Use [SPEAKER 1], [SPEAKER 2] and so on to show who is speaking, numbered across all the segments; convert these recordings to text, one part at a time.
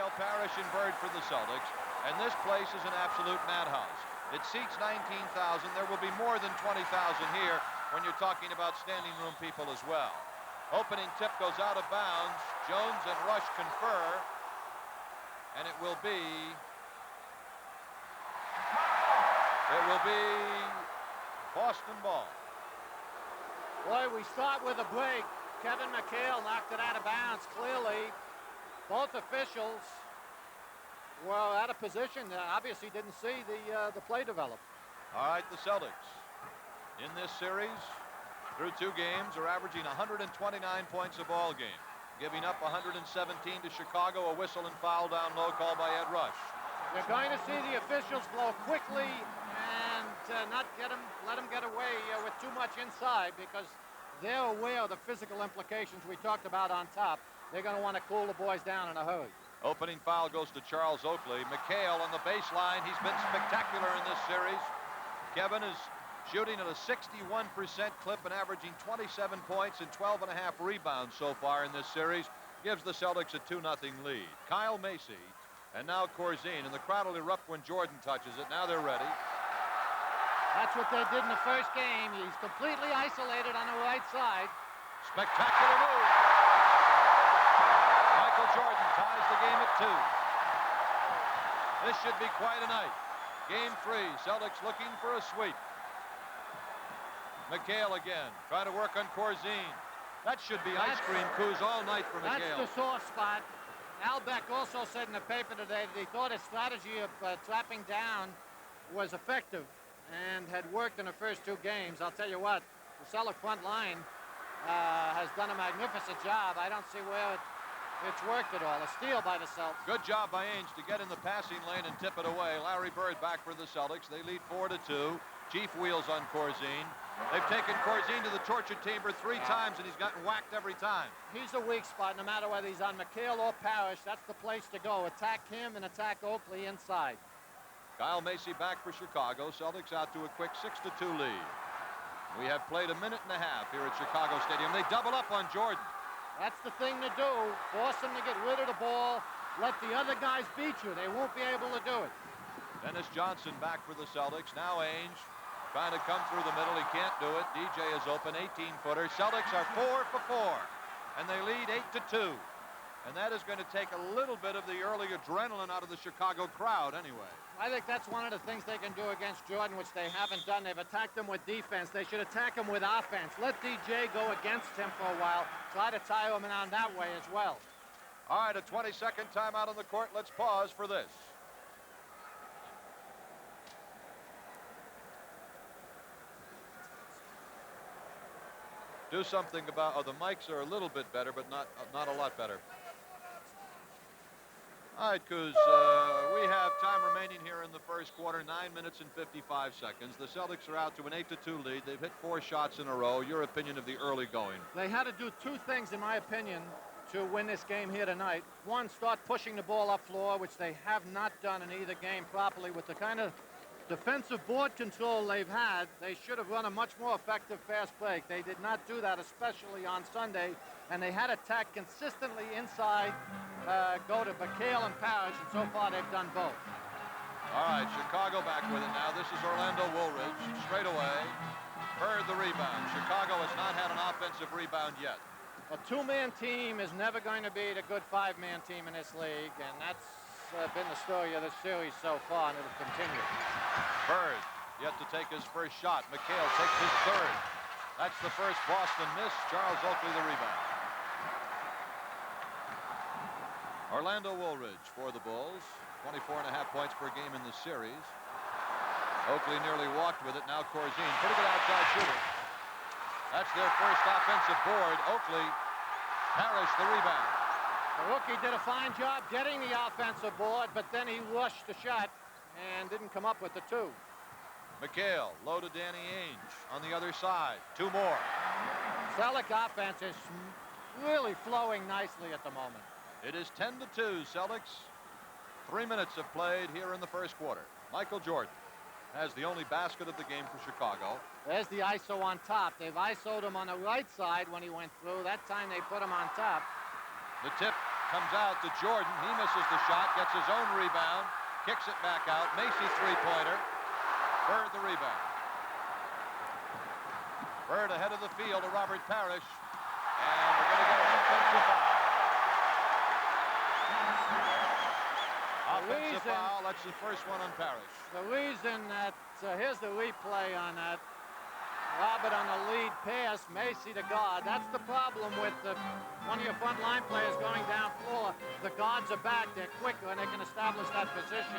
[SPEAKER 1] McHale, Parrish, and Bird for the Celtics. And this place is an absolute madhouse. It seats 19,000. There will be more than 20,000 here when you're talking about standing room people as well. Opening tip goes out of bounds. Jones and Rush confer. And it will be Boston ball.
[SPEAKER 2] Boy, we start with a break. Kevin McHale knocked it out of bounds clearly. Both officials were out of position. Obviously didn't see the play develop.
[SPEAKER 1] All right, the Celtics in this series through 2 games are averaging 129 points a ball game, giving up 117 to Chicago, a whistle and foul down low called by Ed Rush.
[SPEAKER 2] You're going to see the officials blow quickly and not let them get away with too much inside, because they're aware of the physical implications we talked about on top. They're going to want to cool the boys down in a hurry.
[SPEAKER 1] Opening foul goes to Charles Oakley. McHale on the baseline. He's been spectacular in this series. Kevin is shooting at a 61% clip and averaging 27 points and 12.5 rebounds so far in this series. Gives the Celtics a 2-0 lead. Kyle Macy and now Corzine, and the crowd will erupt when Jordan touches it. Now they're ready.
[SPEAKER 2] That's what they did in the first game. He's completely isolated on the right side.
[SPEAKER 1] Spectacular move. Michael Jordan ties the game at 2. This should be quite a night. Game 3, Celtics looking for a sweep. McHale again, trying to work on Corzine. That should be ice cream coups all night for McHale.
[SPEAKER 2] That's the sore spot. Al Beck also said in the paper today that he thought his strategy of trapping down was effective and had worked in the first 2 games. I'll tell you what, the Celtic front line has done a magnificent job. I don't see where it's worked at all. A steal by the Celtics.
[SPEAKER 1] Good job by Ainge to get in the passing lane and tip it away. Larry Bird back for the Celtics. They lead 4-2. Chief wheels on Corzine. They've taken Corzine to the torture chamber 3 times, and he's gotten whacked every time.
[SPEAKER 2] He's a weak spot, no matter whether he's on McHale or Parrish. That's the place to go. Attack him and attack Oakley inside.
[SPEAKER 1] Kyle Macy back for Chicago. Celtics out to a quick 6-2 lead. We have played a minute and a half here at Chicago Stadium. They double up on Jordan.
[SPEAKER 2] That's the thing to do. Force them to get rid of the ball. Let the other guys beat you. They won't be able to do it.
[SPEAKER 1] Dennis Johnson back for the Celtics. Now Ainge trying to come through the middle. He can't do it. DJ is open, 18-footer. Celtics are 4 for 4, and they lead 8-2. And that is going to take a little bit of the early adrenaline out of the Chicago crowd anyway.
[SPEAKER 2] I think that's one of the things they can do against Jordan, which they haven't done. They've attacked him with defense. They should attack him with offense. Let DJ go against him for a while. Try to tire him down that way as well.
[SPEAKER 1] All right, a 20-second timeout on the court. Let's pause for this. Do something about, the mics are a little bit better, but not a lot better. All right, Kuz, we have time remaining here in the first quarter, 9 minutes and 55 seconds. The Celtics are out to an 8-2 lead. They've hit 4 shots in a row. Your opinion of the early going?
[SPEAKER 2] They had to do 2 things, in my opinion, to win this game here tonight. One, start pushing the ball up floor, which they have not done in either game properly. With the kind of defensive board control they've had, they should have run a much more effective fast break. They did not do that, especially on Sunday, and they had attack consistently inside, go to McHale and Parrish, and so far they've done both.
[SPEAKER 1] All right, Chicago back with it now. This is Orlando Woolridge, straight away. Bird the rebound. Chicago has not had an offensive rebound yet.
[SPEAKER 2] A 2-man team is never going to beat a good 5-man team in this league, and that's been the story of this series so far, and it'll continue.
[SPEAKER 1] Bird yet to take his first shot. McHale takes his 3rd. That's the first Boston miss. Charles Oakley the rebound. Orlando Woolridge for the Bulls. 24.5 points per game in the series. Oakley nearly walked with it. Now Corzine. Pretty good outside shooter. That's their first offensive board. Oakley, Parrish the rebound.
[SPEAKER 2] The rookie did a fine job getting the offensive board, but then he rushed the shot and didn't come up with the 2.
[SPEAKER 1] McHale, low to Danny Ainge on the other side. 2 more.
[SPEAKER 2] Celtic offense is really flowing nicely at the moment.
[SPEAKER 1] It is 10-2 Celtics. 3 minutes have played here in the first quarter. Michael Jordan has the only basket of the game for Chicago.
[SPEAKER 2] There's the ISO on top. They've ISO'd him on the right side when he went through. That time they put him on top.
[SPEAKER 1] The tip comes out to Jordan. He misses the shot, gets his own rebound, kicks it back out. Macy three-pointer. Bird the rebound. Bird ahead of the field to Robert Parrish. And we're going to get an offensive foul. Offensive foul. That's the first one on Parrish.
[SPEAKER 2] The reason that, here's the replay on that. Robert on the lead pass, Macy to guard. That's the problem with one of your front line players going down floor. The guards are back, they're quicker, and they can establish that position,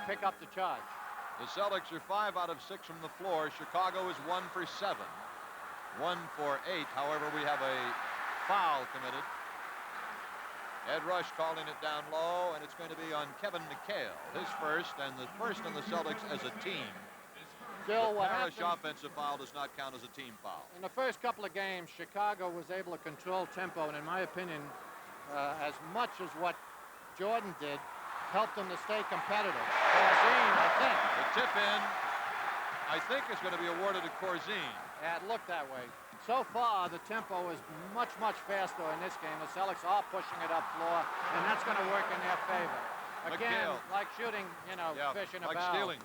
[SPEAKER 2] pick up the charge.
[SPEAKER 1] The Celtics are 5 out of 6 from the floor. Chicago is 1 for 7. 1 for 8. However, we have a foul committed. Ed Rush calling it down low, and it's going to be on Kevin McHale. His first, and the first on the Celtics as a team.
[SPEAKER 2] Still,
[SPEAKER 1] the
[SPEAKER 2] what
[SPEAKER 1] Parrish
[SPEAKER 2] happened,
[SPEAKER 1] offensive foul does not count as a team foul.
[SPEAKER 2] in the first couple of games, Chicago was able to control tempo, and in my opinion, as much as what Jordan did, helped them to stay competitive. Corzine, I think.
[SPEAKER 1] The tip in, I think, is going to be awarded to Corzine.
[SPEAKER 2] Yeah, it looked that way. So far, the tempo is much, much faster in this game. The Celtics are pushing it up floor, and that's going to work in their favor. Again,
[SPEAKER 1] McHale.
[SPEAKER 2] like shooting, you know, fish in a
[SPEAKER 1] like
[SPEAKER 2] barrel.
[SPEAKER 1] stealing.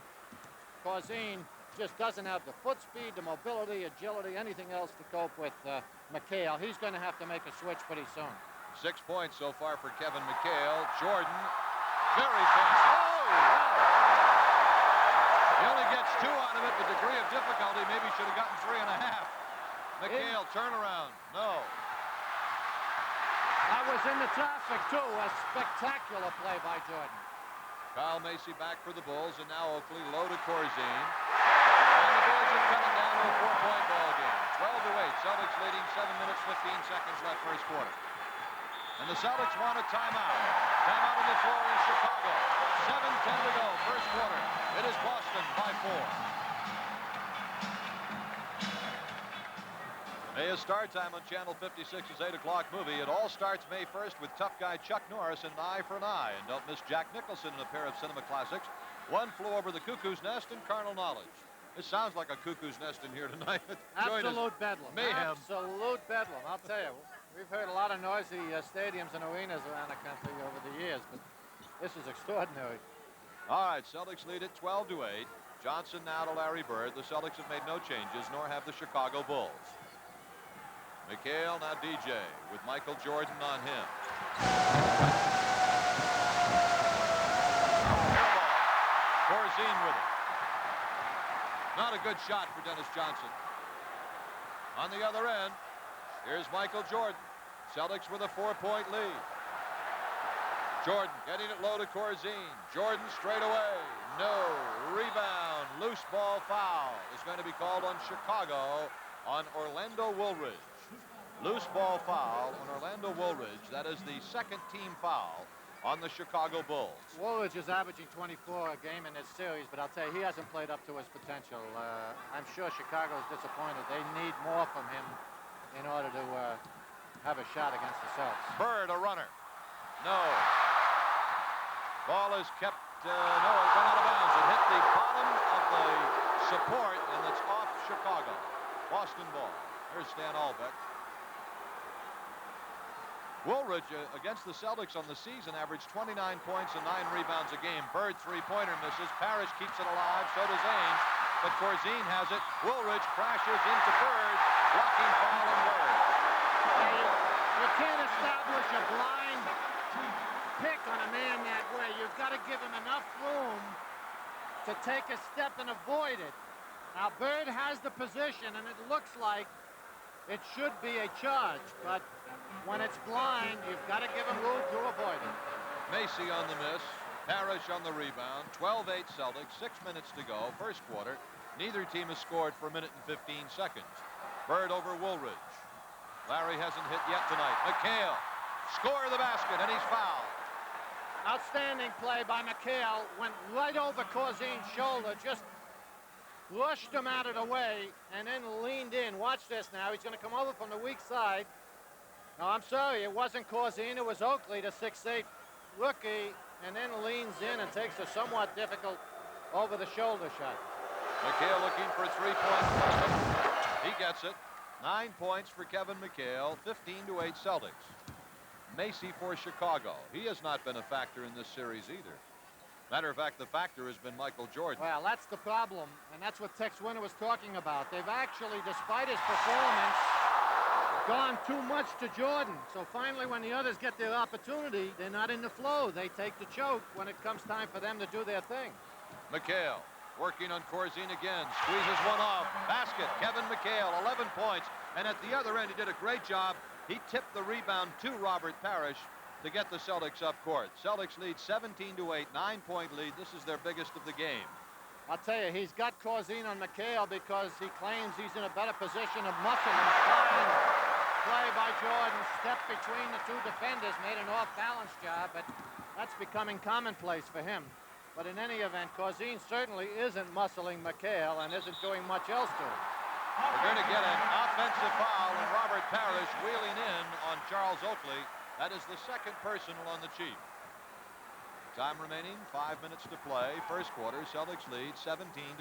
[SPEAKER 2] Corzine just doesn't have the foot speed, the mobility, agility, anything else to cope with McHale. He's going to have to make a switch pretty soon.
[SPEAKER 1] 6 points so far for Kevin McHale. Jordan, very fancy. Oh, wow. He only gets 2 out of it. The degree of difficulty, maybe should have gotten 3.5. McHale, turnaround. No.
[SPEAKER 2] I was in the traffic, too. A spectacular play by Jordan.
[SPEAKER 1] Kyle Macy back for the Bulls, and now Oakley low to Corzine. And the Bulls are coming down to a 4-point ball game. 12-8. Celtics leading 7 minutes, 15 seconds left first quarter. And the Celtics want a timeout. Timeout on the floor in Chicago. 7:10 to go, first quarter. It is Boston by 4. May is start time on Channel 56's 8 o'clock movie. It all starts May 1st with tough guy Chuck Norris and Eye for an Eye. And don't miss Jack Nicholson in a pair of cinema classics. One Flew Over the Cuckoo's Nest and Carnal Knowledge. This sounds like a cuckoo's nest in here tonight.
[SPEAKER 2] Absolute bedlam.
[SPEAKER 1] Mayhem.
[SPEAKER 2] Absolute bedlam. I'll tell you, we've heard a lot of noisy stadiums and arenas around the country over the years, but this is extraordinary.
[SPEAKER 1] All right, Celtics lead it 12-8. Johnson now to Larry Bird. The Celtics have made no changes, nor have the Chicago Bulls. McHale, now DJ, with Michael Jordan on him. Corzine with it. Not a good shot for Dennis Johnson. On the other end, here's Michael Jordan. Celtics with a 4-point lead. Jordan getting it low to Corzine. Jordan straight away. No. Rebound. Loose ball foul is going to be called on Chicago on Orlando Woolridge. Loose ball foul on Orlando Woolridge. That is the second team foul on the Chicago Bulls.
[SPEAKER 2] Woolridge is averaging 24 a game in this series, but I'll tell you, he hasn't played up to his potential. I'm sure Chicago's disappointed. They need more from him in order to have a shot against the Celtics.
[SPEAKER 1] Bird, a runner. No. Ball is kept, no, it went out of bounds. It hit the bottom of the support, and it's off Chicago. Boston ball. There's Stan Albeck. Woolridge against the Celtics on the season averaged 29 points and 9 rebounds a game. Bird three-pointer misses. Parrish keeps it alive. So does Ainge. But Corzine has it. Woolridge crashes into Bird. Blocking foul on Bird.
[SPEAKER 2] You can't establish a blind pick on a man that way. You've got to give him enough room to take a step and avoid it. Now, Bird has the position, and it looks like it should be a charge, but when it's blind, you've got to give him room to avoid it.
[SPEAKER 1] Macy on the miss. Parrish on the rebound. 12-8 Celtics. 6 minutes to go. First quarter. Neither team has scored for a minute and 15 seconds. Bird over Woolridge. Larry hasn't hit yet tonight. McHale. Score the basket, and he's fouled.
[SPEAKER 2] Outstanding play by McHale. Went right over Corzine's shoulder. Just rushed him out of the way and then leaned in. Watch this now. He's going to come over from the weak side. No, I'm sorry. It wasn't Corzine. It was Oakley, the 6'8" rookie, and then leans in and takes a somewhat difficult over-the-shoulder shot.
[SPEAKER 1] McHale looking for a three-point. He gets it. 9 points for Kevin McHale. 15-8 Celtics. Macy for Chicago. He has not been a factor in this series either. Matter of fact, the factor has been Michael Jordan.
[SPEAKER 2] Well, that's the problem, and that's what Tex Winter was talking about. They've actually, despite his performance, gone too much to Jordan. So finally, when the others get their opportunity, they're not in the flow. They take the choke when it comes time for them to do their thing.
[SPEAKER 1] McHale working on Corzine again. Squeezes one off. Basket. Kevin McHale, 11 points. And at the other end, he did a great job. He tipped the rebound to Robert Parrish to get the Celtics up court. Celtics lead 17-8, 9-point lead. This is their biggest of the game.
[SPEAKER 2] I'll tell you, he's got Corzine on McHale because he claims he's in a better position of muffing him. Fine play by Jordan. Step between the two defenders, made an off-balance job, but that's becoming commonplace for him. But in any event, Corzine certainly isn't muscling McHale and isn't doing much else to him.
[SPEAKER 1] We're going to get an offensive foul, and Robert Parrish wheeling in on Charles Oakley. That is the second personal on the Chief. Time remaining, 5 minutes to play. First quarter, Celtics lead 17-10.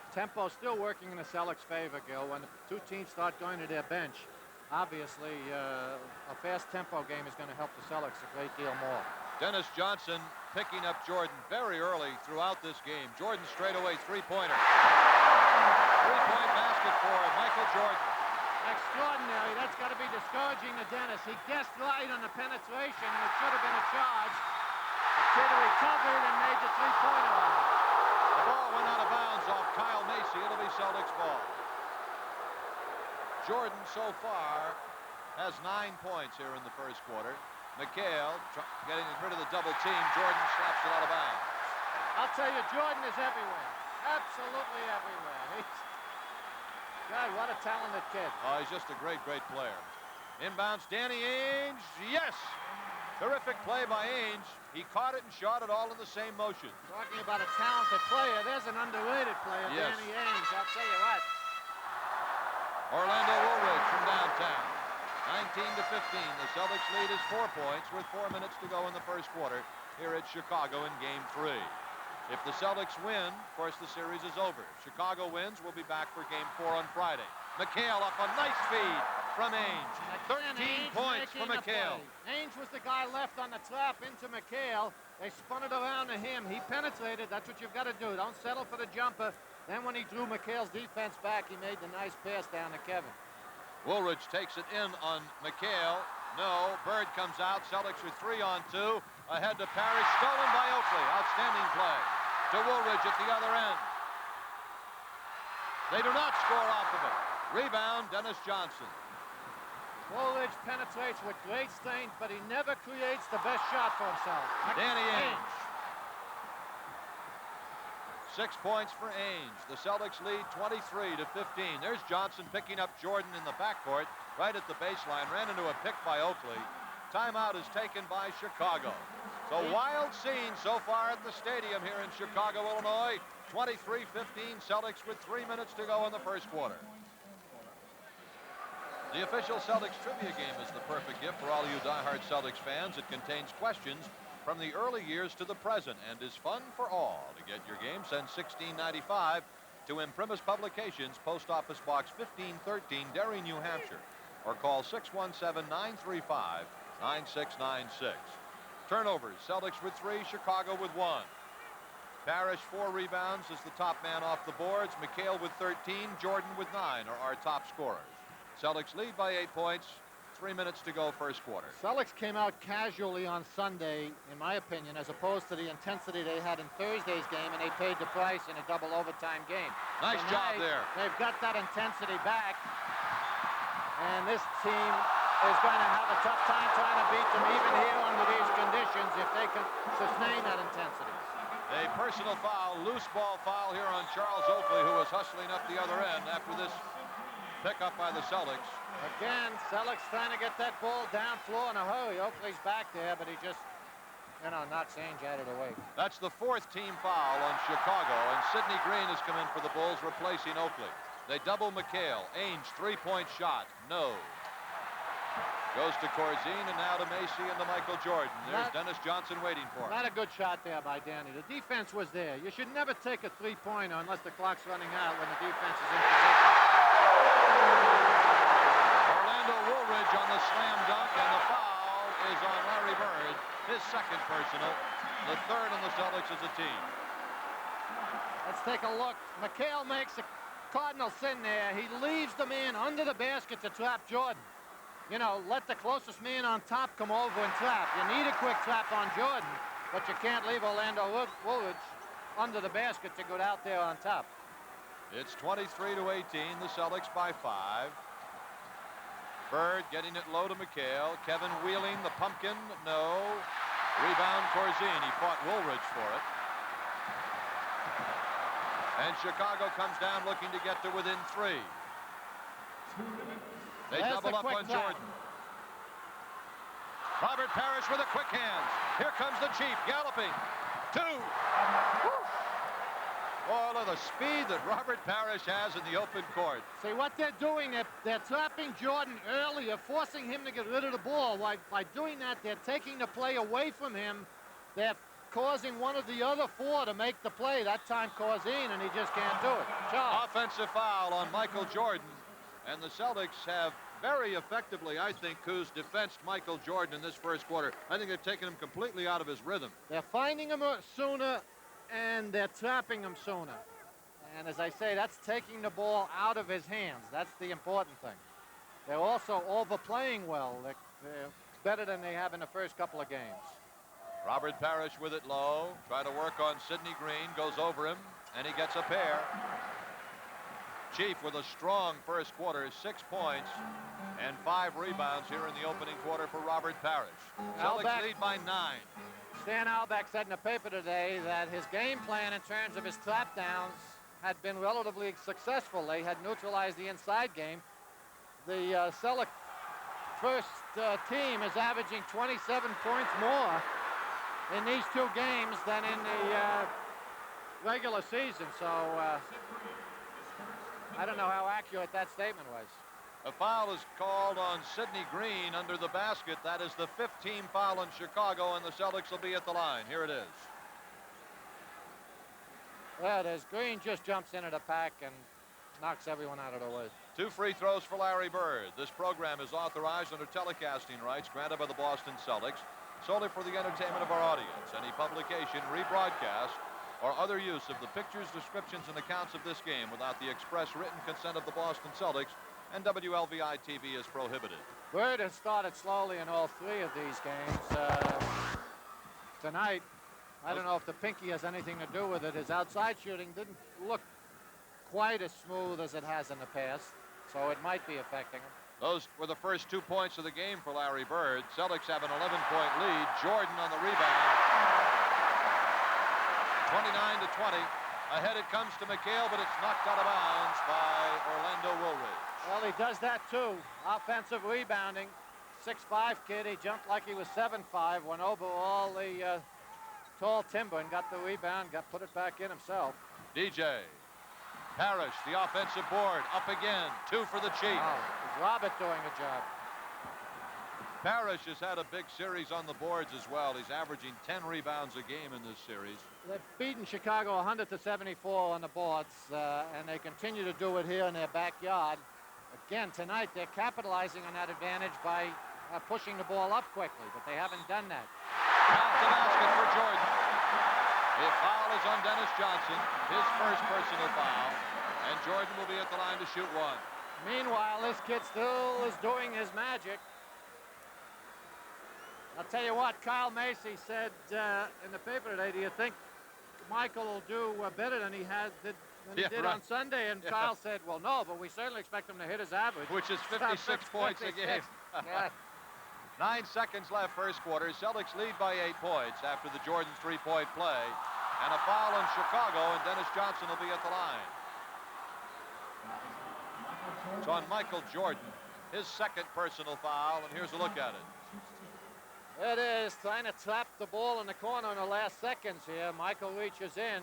[SPEAKER 2] Tempo still working in the Celtics' favor, Gil. When the two teams start going to their bench, obviously a fast tempo game is going to help the Celtics a great deal more.
[SPEAKER 1] Dennis Johnson picking up Jordan very early throughout this game. Jordan straight away three-pointer. Three-point basket for Michael Jordan.
[SPEAKER 2] Extraordinary. That's got to be discouraging to Dennis. He guessed right on the penetration, and it should have been a charge. The kid recovered and made the three-pointer on him.
[SPEAKER 1] The ball went out of bounds off Kyle Macy. It'll be Celtics ball. Jordan so far has 9 points here in the first quarter. McHale getting rid of the double team. Jordan slaps it out of bounds.
[SPEAKER 2] I'll tell you, Jordan is everywhere. Absolutely everywhere. God, what a talented kid.
[SPEAKER 1] Oh, he's just a great, great player. Inbounds, Danny Ainge. Yes! Terrific play by Ainge. He caught it and shot it all in the same motion.
[SPEAKER 2] Talking about a talented player, there's an underrated player,
[SPEAKER 1] yes.
[SPEAKER 2] Danny Ainge. I'll tell you what.
[SPEAKER 1] Orlando Woolridge from downtown. 19-15. The Celtics lead is 4 points with 4 minutes to go in the first quarter here at Chicago in Game 3. If the Celtics win, of course, the series is over. Chicago wins, we'll be back for Game 4 on Friday. McHale off a nice feed from Ainge. 13 points for McHale.
[SPEAKER 2] Ainge was the guy left on the trap into McHale. They spun it around to him. He penetrated. That's what you've got to do. Don't settle for the jumper. Then when he drew McHale's defense back, he made the nice pass down to Kevin.
[SPEAKER 1] Woolridge takes it in on McHale. No, Bird comes out. Celtics with 3-on-2. Ahead to Parrish, stolen by Oakley. Outstanding play to Woolridge at the other end. They do not score off of it. Rebound, Dennis Johnson.
[SPEAKER 2] Woolridge penetrates with great strength, but he never creates the best shot for himself.
[SPEAKER 1] Danny Ainge. 6 points for Ainge. The Celtics lead 23-15. There's Johnson picking up Jordan in the backcourt right at the baseline. Ran into a pick by Oakley. Timeout is taken by Chicago. So wild scene so far at the stadium here in Chicago, Illinois. 23-15, Celtics with 3 minutes to go in the first quarter. The official Celtics trivia game is the perfect gift for all you diehard Celtics fans. It contains questions from the early years to the present and is fun for all. To get your game, send $16.95 to Imprimis Publications, Post Office Box 1513, Derry, New Hampshire, or call 617-935-9696. Turnovers, Celtics with 3, Chicago with 1. Parrish 4 rebounds is the top man off the boards. McHale with 13, Jordan with 9 are our top scorers. Celtics lead by 8 points. 3 minutes to go first quarter.
[SPEAKER 2] Celtics came out casually on Sunday, in my opinion, as opposed to the intensity they had in Thursday's game, and they paid the price in a double overtime game.
[SPEAKER 1] Nice job there.
[SPEAKER 2] They've got that intensity back, and this team is going to have a tough time trying to beat them even here under these conditions if they can sustain that intensity.
[SPEAKER 1] A personal foul, loose ball foul here on Charles Oakley, who was hustling up the other end after this pickup by the Celtics.
[SPEAKER 2] Again, Celtics trying to get that ball down floor in a hurry. Oakley's back there, but he just, knocks Ainge out of the way.
[SPEAKER 1] That's the 4th team foul on Chicago, and Sidney Green has come in for the Bulls, replacing Oakley. They double McHale. Ainge, 3-point shot. No. Goes to Corzine, and now to Macy and to Michael Jordan. There's Dennis Johnson waiting for him.
[SPEAKER 2] Not a good shot there by Danny. The defense was there. You should never take a three-pointer unless the clock's running out when the defense is in position.
[SPEAKER 1] Orlando Woolridge on the slam dunk, and the foul is on Larry Bird, his second personal, the third on the Celtics as a team.
[SPEAKER 2] Let's take a look. McHale makes a cardinal sin there. He leaves the man under the basket to trap Jordan. You know, let the closest man on top come over and trap. You need a quick trap on Jordan, but you can't leave Orlando Woolridge under the basket to go out there on top.
[SPEAKER 1] It's 23-18, the Celtics by 5. Bird getting it low to McHale. Kevin wheeling the pumpkin, no. Rebound Corzine, he fought Woolridge for it. And Chicago comes down looking to get to within 3. They double up on Jordan. Robert Parrish with a quick hands. Here comes the Chief galloping. 2. All of the speed that Robert Parrish has in the open court.
[SPEAKER 2] See what they're doing, they're trapping Jordan earlier, forcing him to get rid of the ball. By doing that, they're taking the play away from him. They're causing one of the other 4 to make the play. That time Corzine, and he just can't do it. Charles.
[SPEAKER 1] Offensive foul on Michael Jordan. And the Celtics have very effectively, I think, Kuz, defensed Michael Jordan in this first quarter. I think they've taken him completely out of his rhythm.
[SPEAKER 2] They're finding him sooner, and they're trapping him sooner. And as I say, that's taking the ball out of his hands. That's the important thing. They're also overplaying well. They're better than they have in the first couple of games.
[SPEAKER 1] Robert Parrish with it low. Try to work on Sidney Green. Goes over him, and he gets a pair. Chief with a strong first quarter, 6 points and 5 rebounds here in the opening quarter for Robert Parrish. Celtics lead by 9.
[SPEAKER 2] Stan Albeck said in the paper today that his game plan in terms of his trap downs had been relatively successful. They had neutralized the inside game. The Celtic first team is averaging 27 points more in these 2 games than in the regular season. So I don't know how accurate that statement was.
[SPEAKER 1] A foul is called on Sidney Green under the basket. That is the 15th foul in Chicago, and the Celtics will be at the line. Here it is.
[SPEAKER 2] There it is. Green just jumps into the pack and knocks everyone out of the way.
[SPEAKER 1] 2 free throws for Larry Bird. This program is authorized under telecasting rights granted by the Boston Celtics solely for the entertainment of our audience. Any publication, rebroadcast, or other use of the pictures, descriptions, and accounts of this game without the express written consent of the Boston Celtics and WLVI TV is prohibited.
[SPEAKER 2] Bird has started slowly in all 3 of these games. Tonight, I don't know if the pinky has anything to do with it. His outside shooting didn't look quite as smooth as it has in the past, so it might be affecting him.
[SPEAKER 1] Those were the first 2 points of the game for Larry Bird. Celtics have an 11-point lead. Jordan on the rebound. 29-20. Ahead it comes to McHale, but it's knocked out of bounds by Orlando Woolridge.
[SPEAKER 2] Well, he does that too. Offensive rebounding. 6'5" kid. He jumped like he was 7'5", went over all the tall timber and got the rebound, put it back in himself.
[SPEAKER 1] DJ. Parrish, the offensive board, up again. 2 for the Chief.
[SPEAKER 2] Oh, is Robert doing a job?
[SPEAKER 1] Parrish has had a big series on the boards as well. He's averaging 10 rebounds a game in this series.
[SPEAKER 2] They've beaten Chicago 100-74 on the boards, and they continue to do it here in their backyard. Again, tonight they're capitalizing on that advantage by pushing the ball up quickly, but they haven't done that.
[SPEAKER 1] Off the basket for Jordan. The foul is on Dennis Johnson, his first personal foul, and Jordan will be at the line to shoot 1.
[SPEAKER 2] Meanwhile, this kid still is doing his magic. I'll tell you what, Kyle Macy said in the paper today, do you think Michael will do better than he did on Sunday? And Kyle said, well, no, but we certainly expect him to hit his average.
[SPEAKER 1] Which is 56 points a game.
[SPEAKER 2] Yeah.
[SPEAKER 1] 9 seconds left first quarter. Celtics lead by 8 points after the Jordan 3-point play. And a foul on Chicago, and Dennis Johnson will be at the line. It's on Michael Jordan, his second personal foul, and here's a look at it.
[SPEAKER 2] It is trying to trap the ball in the corner in the last seconds here. Michael reaches in,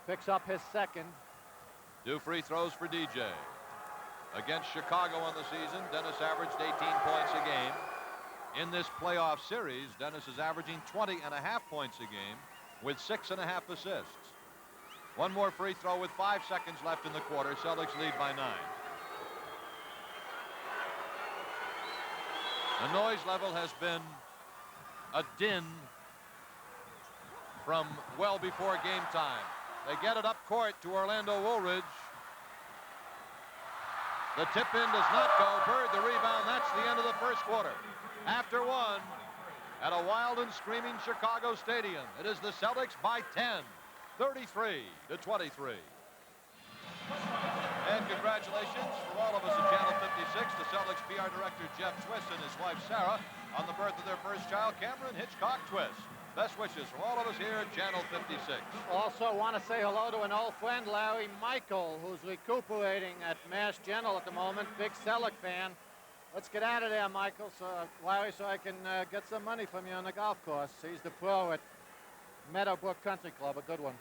[SPEAKER 2] picks up his second.
[SPEAKER 1] 2 free throws for DJ. Against Chicago on the season, Dennis averaged 18 points a game. In this playoff series, Dennis is averaging 20.5 points a game with 6.5 assists. 1 more free throw with 5 seconds left in the quarter. Celtics lead by 9. The noise level has been a din from well before game time. They get it up court to Orlando Woolridge. The tip-in does not go. Bird the rebound. That's the end of the first quarter. After one, at a wild and screaming Chicago stadium, it is the Celtics by 10, 33-23. And congratulations from all of us at Channel 56 to Celtics PR Director Jeff Twist and his wife Sarah on the birth of their first child, Cameron Hitchcock Twist. Best wishes from all of us here at Channel 56.
[SPEAKER 2] Also want to say hello to an old friend, Larry Michael, who's recuperating at Mass General at the moment. Big Celtic fan. Let's get out of there, Michael, Larry, so I can get some money from you on the golf course. He's the pro at Meadowbrook Country Club, a good one.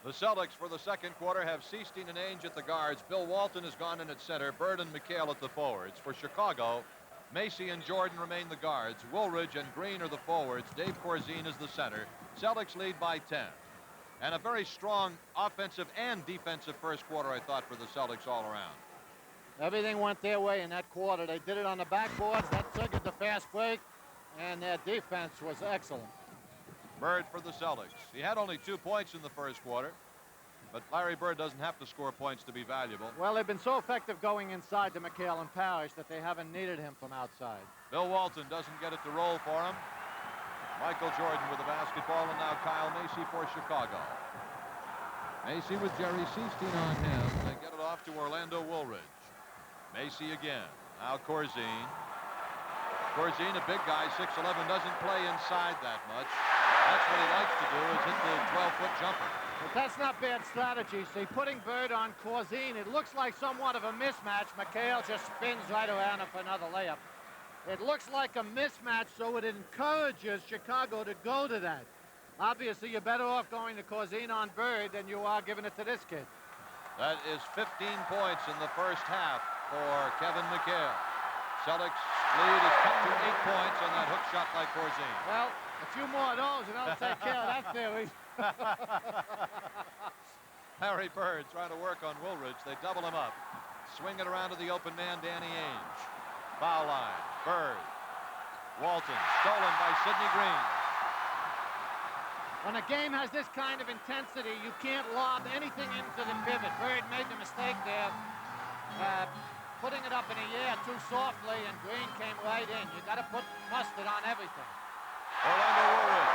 [SPEAKER 1] The Celtics for the second quarter have Steal and Ainge at the guards. Bill Walton has gone in at center. Bird and McHale at the forwards. For Chicago, Macy and Jordan remain the guards. Woolridge and Green are the forwards. Dave Corzine is the center. Celtics lead by 10. And a very strong offensive and defensive first quarter, I thought, for the Celtics all around.
[SPEAKER 2] Everything went their way in that quarter. They did it on the backboards. That triggered the fast break, and their defense was excellent.
[SPEAKER 1] Bird for the Celtics. He had only 2 points in the first quarter, but Larry Bird doesn't have to score points to be valuable.
[SPEAKER 2] Well, they've been so effective going inside to McHale and Parrish that they haven't needed him from outside.
[SPEAKER 1] Bill Walton doesn't get it to roll for him. Michael Jordan with the basketball, and now Kyle Macy for Chicago. Macy with Jerry Steal on him. They get it off to Orlando Woolridge. Macy again. Now Corzine. Corzine, a big guy, 6'11", doesn't play inside that much. That's what he likes to do, is hit the 12-foot jumper.
[SPEAKER 2] But that's not bad strategy. See, putting Bird on Corzine, it looks like somewhat of a mismatch. McHale just spins right around him for another layup. It looks like a mismatch, so it encourages Chicago to go to that. Obviously, you're better off going to Corzine on Bird than you are giving it to this kid.
[SPEAKER 1] That is 15 points in the first half for Kevin McHale. Celtics lead is cut to 8 points on that hook shot by Corzine.
[SPEAKER 2] Well, a few more of those and that'll take care of that theory.
[SPEAKER 1] Larry Bird trying to work on Woolridge. They double him up. Swing it around to the open man, Danny Ainge. Foul line. Bird. Walton. Stolen by Sidney Green.
[SPEAKER 2] When a game has this kind of intensity, you can't lob anything into the pivot. Bird made the mistake there, putting it up in the air too softly, and Green came right in. You got to put mustard on everything.
[SPEAKER 1] Orlando Woolridge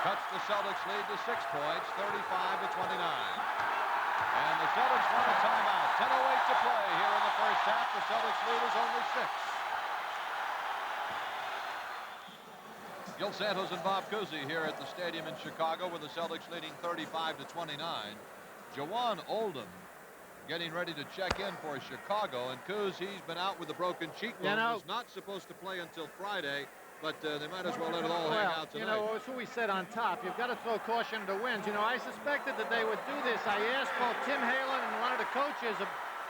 [SPEAKER 1] cuts the Celtics lead to 6 points, 35-29. And the Celtics want a timeout. 10:08 to play here in the first half. The Celtics lead is only 6. Gil Santos and Bob Cousy here at the stadium in Chicago with the Celtics leading 35-29. Jawan Oldham getting ready to check in for Chicago, and Coos, he's been out with a broken cheekbone. He's not supposed to play until Friday, but they might as well let it all hang out tonight.
[SPEAKER 2] You know, that's what we said on top. You've got to throw caution to the winds. You know, I suspected that they would do this. I asked both Tim Halen and one of the coaches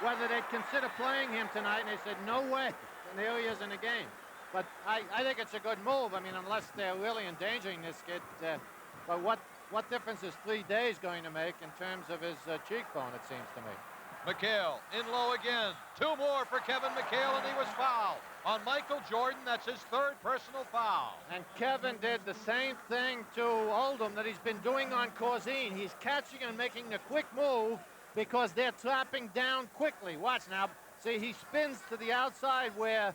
[SPEAKER 2] whether they'd consider playing him tonight, and they said, no way. And here he is in the game. But I think it's a good move. I mean, unless they're really endangering this kid. But what difference is 3 days going to make in terms of his cheekbone, it seems to me.
[SPEAKER 1] McHale in low again. 2 more for Kevin McHale, and he was fouled on Michael Jordan. That's his 3rd personal foul.
[SPEAKER 2] And Kevin did the same thing to Oldham that he's been doing on Corzine. He's catching and making a quick move because they're trapping down quickly. Watch now. See, he spins to the outside where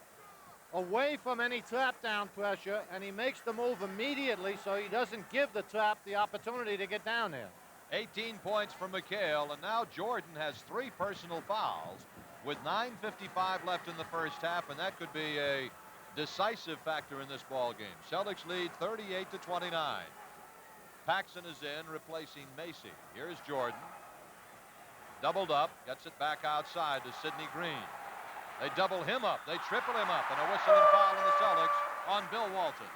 [SPEAKER 2] away from any trap down pressure, and he makes the move immediately so he doesn't give the trap the opportunity to get down there.
[SPEAKER 1] 18 points for McHale, and now Jordan has 3 personal fouls with 9:55 left in the first half, and that could be a decisive factor in this ball game. Celtics lead 38-29. Paxson is in, replacing Macy. Here's Jordan. Doubled up, gets it back outside to Sidney Green. They double him up, they triple him up, and a whistling foul in the Celtics on Bill Walton.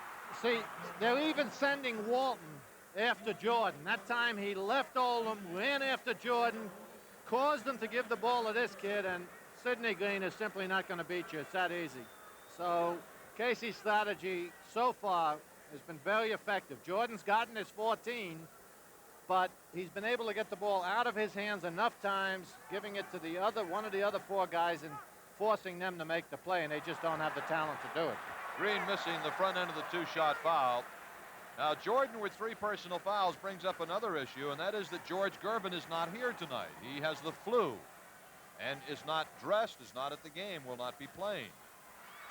[SPEAKER 2] See, they're even sending Walton after Jordan. That time he left Oldham, ran after Jordan, caused them to give the ball to this kid, and Sidney Green is simply not going to beat you. It's that easy. So Casey's strategy so far has been very effective. Jordan's gotten his 14, but he's been able to get the ball out of his hands enough times, giving it to one of the other 4 guys, and forcing them to make the play, and they just don't have the talent to do it.
[SPEAKER 1] Green missing the front end of the two-shot foul. Now, Jordan with 3 personal fouls brings up another issue, and that is that George Gervin is not here tonight. He has the flu and is not dressed, is not at the game, will not be playing.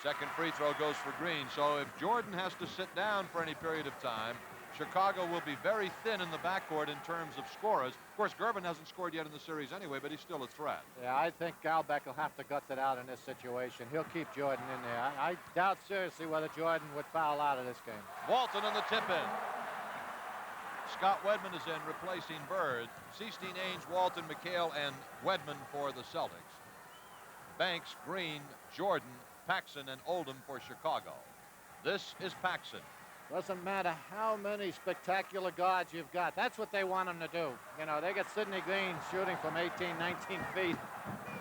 [SPEAKER 1] Second free throw goes for Green. So if Jordan has to sit down for any period of time, Chicago will be very thin in the backcourt in terms of scorers. Of course, Gervin hasn't scored yet in the series anyway, but he's still a threat.
[SPEAKER 2] Yeah, I think Galbeck will have to gut it out in this situation. He'll keep Jordan in there. I doubt seriously whether Jordan would foul out of this game.
[SPEAKER 1] Walton on the tip-in. Scott Weedman is in, replacing Bird. Seasteen, Ainge, Walton, McHale, and Weedman for the Celtics. Banks, Green, Jordan, Paxson, and Oldham for Chicago. This is Paxson.
[SPEAKER 2] Doesn't matter how many spectacular guards you've got. That's what they want them to do. You know, they got Sidney Green shooting from 18, 19 feet.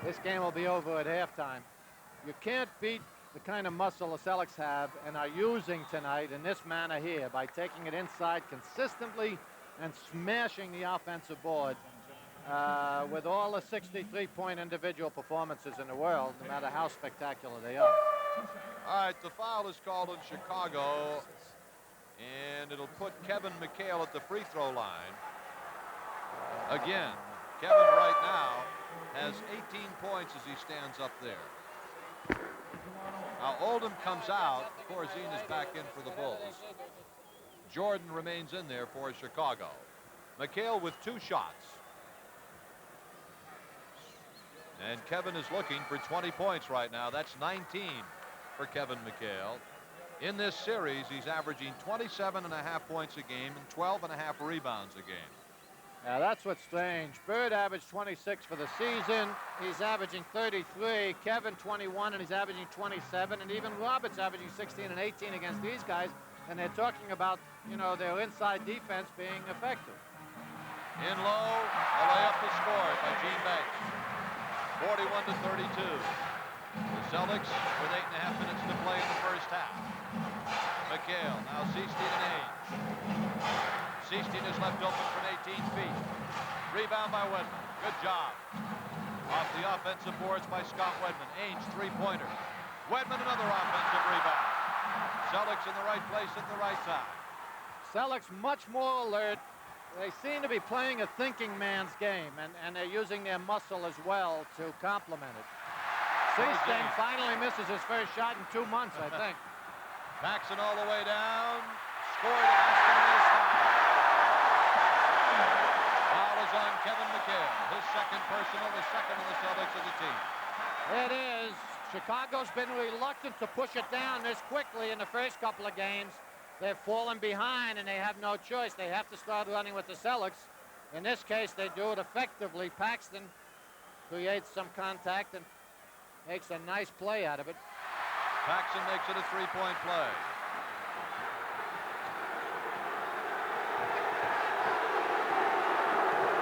[SPEAKER 2] This game will be over at halftime. You can't beat the kind of muscle the Celtics have and are using tonight in this manner here by taking it inside consistently and smashing the offensive board with all the 63-point individual performances in the world, no matter how spectacular they are.
[SPEAKER 1] All right, the foul is called on Chicago, and it'll put Kevin McHale at the free throw line. Again, Kevin right now has 18 points as he stands up there. Now Oldham comes out. Corzine is back in for the Bulls. Jordan remains in there for Chicago. McHale with 2 shots. And Kevin is looking for 20 points right now. That's 19 for Kevin McHale. In this series, he's averaging 27.5 points a game and 12.5 rebounds a game.
[SPEAKER 2] Now, that's what's strange. Bird averaged 26 for the season. He's averaging 33. Kevin 21, and he's averaging 27. And even Roberts averaging 16 and 18 against these guys. And they're talking about, you know, their inside defense being effective.
[SPEAKER 1] In low, the layup is scored by Gene Banks. 41 to 32. The Celtics with 8.5 minutes to play in the first half. McHale, now Seasteen and Ainge. Seasteen is left open from 18 feet. Rebound by Weedman. Good job. Off the offensive boards by Scott Weedman. Ainge, 3-pointer. Weedman, another offensive rebound. Celtics in the right place at the right time.
[SPEAKER 2] Celtics much more alert. They seem to be playing a thinking man's game, and they're using their muscle as well to complement it. Seasteen finally misses his first shot in 2 months, I think.
[SPEAKER 1] Paxson all the way down. Scored and asked him to miss foul. Foul is on Kevin McHale. His second personal, the second of the Celtics as a team.
[SPEAKER 2] It is. Chicago's been reluctant to push it down this quickly in the first couple of games. They've fallen behind, and they have no choice. They have to start running with the Celtics. In this case, they do it effectively. Paxson creates some contact and makes a nice play out of it.
[SPEAKER 1] Paxson makes it a 3-point play.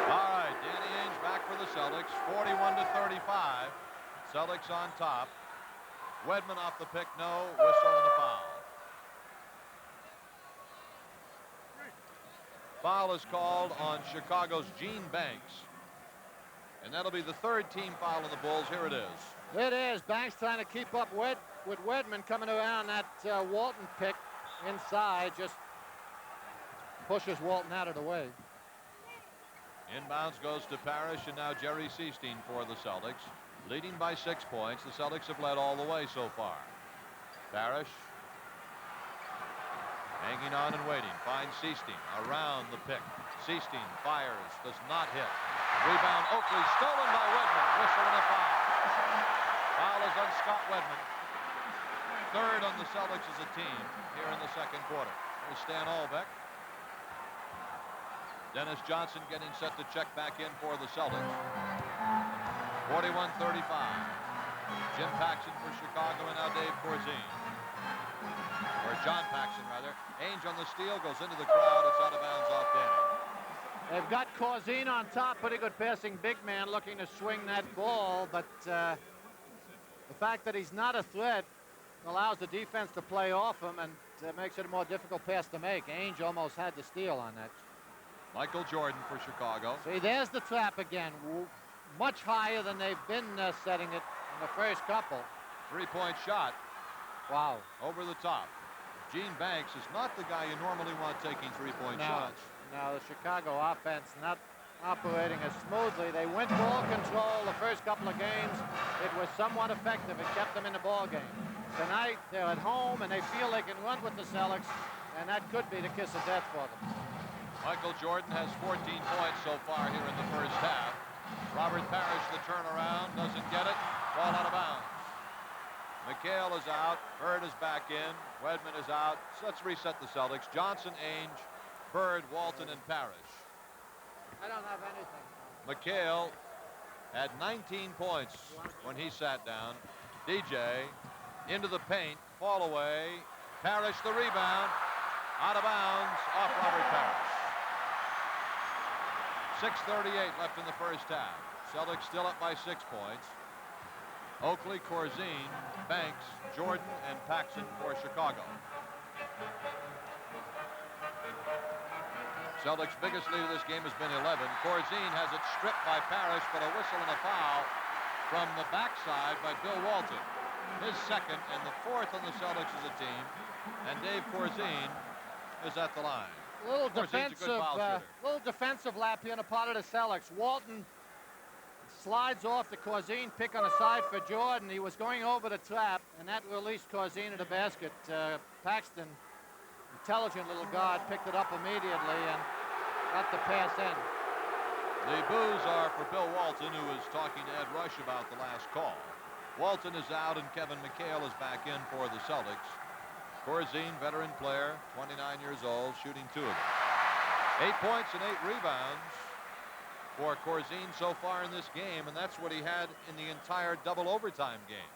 [SPEAKER 1] All right, Danny Ainge back for the Celtics. 41 to 35. Celtics on top. Weedman off the pick, no. Whistle and a foul. Foul is called on Chicago's Gene Banks. And that'll be the 3rd team foul on the Bulls. Here it is.
[SPEAKER 2] It is. Banks trying to keep up with Weedman coming around that Walton pick inside. Just pushes Walton out of the way.
[SPEAKER 1] Inbounds goes to Parrish, and now Jerry Seasteen for the Celtics. Leading by 6 points. The Celtics have led all the way so far. Parrish hanging on and waiting. Finds Seasteen around the pick. Seasteen fires, does not hit. Rebound Oakley, stolen by Weedman. Whistle and a foul. Foul is on Scott Weedman. 3rd on the Celtics as a team here in the second quarter. Here's Stan Albeck. Dennis Johnson getting set to check back in for the Celtics. 41-35. Jim Paxson for Chicago, and now Dave Corzine. Or John Paxson, rather. Ainge on the steal, goes into the crowd. It's out of bounds off Danny.
[SPEAKER 2] They've got Corzine on top. Pretty good passing big man looking to swing that ball. But the fact that he's not a threat allows the defense to play off him, and makes it a more difficult pass to make. Ainge almost had the steal on that.
[SPEAKER 1] Michael Jordan for Chicago.
[SPEAKER 2] See, there's the trap again. Much higher than they've been setting it. the first couple.
[SPEAKER 1] Three-point shot.
[SPEAKER 2] Wow.
[SPEAKER 1] Over the top. Gene Banks is not the guy you normally want taking three-point shots.
[SPEAKER 2] No, the Chicago offense not operating as smoothly. They went ball control the first couple of games. It was somewhat effective. It kept them in the ball game. Tonight, they're at home, and they feel they can run with the Celtics, and that could be the kiss of death for them.
[SPEAKER 1] Michael Jordan has 14 points so far here in the first half. Robert Parrish, the turnaround, doesn't get it. Ball out of bounds. McHale is out. Bird is back in. Weedman is out. So let's reset the Celtics. Johnson, Ainge, Bird, Walton, and Parrish.
[SPEAKER 2] I don't have anything.
[SPEAKER 1] McHale had 19 points when he sat down. DJ into the paint, fall away. Parrish the rebound. Out of bounds, off Robert Parrish. 6:38 left in the first half. Celtics still up by 6 points. Oakley, Corzine, Banks, Jordan, and Paxson for Chicago. Celtics' biggest lead of this game has been 11. Corzine has it stripped by Parrish, but a whistle and a foul from the backside by Bill Walton. His second and the fourth on the Celtics as a team. And Dave Corzine is at the line.
[SPEAKER 2] Little defensive lap here on the part of the Celtics. Walton slides off the Corzine pick on the side for Jordan. He was going over the trap, and that released Corzine to the basket. Paxson, intelligent little guard, picked it up immediately and got the pass in.
[SPEAKER 1] The boos are for Bill Walton, who was talking to Ed Rush about the last call. Walton is out, and Kevin McHale is back in for the Celtics. Corzine, veteran player, 29 years old, shooting 2 of them. 8 points and 8 rebounds for Corzine so far in this game, and that's what he had in the entire double overtime game.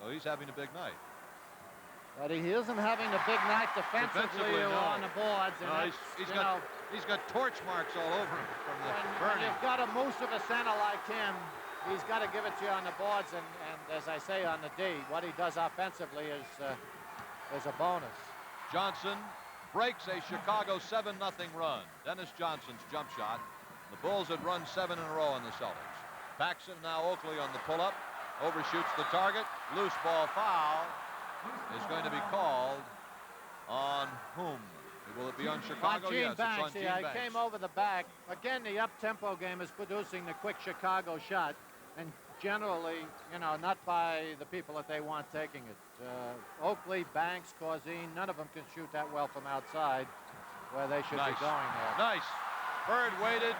[SPEAKER 1] So he's having a big night.
[SPEAKER 2] But he isn't having a big night defensively
[SPEAKER 1] no.
[SPEAKER 2] on the boards. And
[SPEAKER 1] no, he's got torch marks all over him from the burning.
[SPEAKER 2] When you've got a moose of a center like him, he's got to give it to you on the boards, and as I say, on the D. What he does offensively is a bonus.
[SPEAKER 1] Johnson breaks a Chicago 7-0 run. Dennis Johnson's jump shot. The Bulls had run 7 in a row on the Celtics. Paxson, now Oakley on the pull-up, overshoots the target. Loose ball foul is going to be called on whom? Will it be on Chicago?
[SPEAKER 2] Yes,
[SPEAKER 1] Banks.
[SPEAKER 2] It's on Gene Banks. He came over the back. Again, the up-tempo game is producing the quick Chicago shot, and generally, not by the people that they want taking it. Oakley, Banks, Corzine, none of them can shoot that well from outside where they should be going there.
[SPEAKER 1] Nice. Bird waited.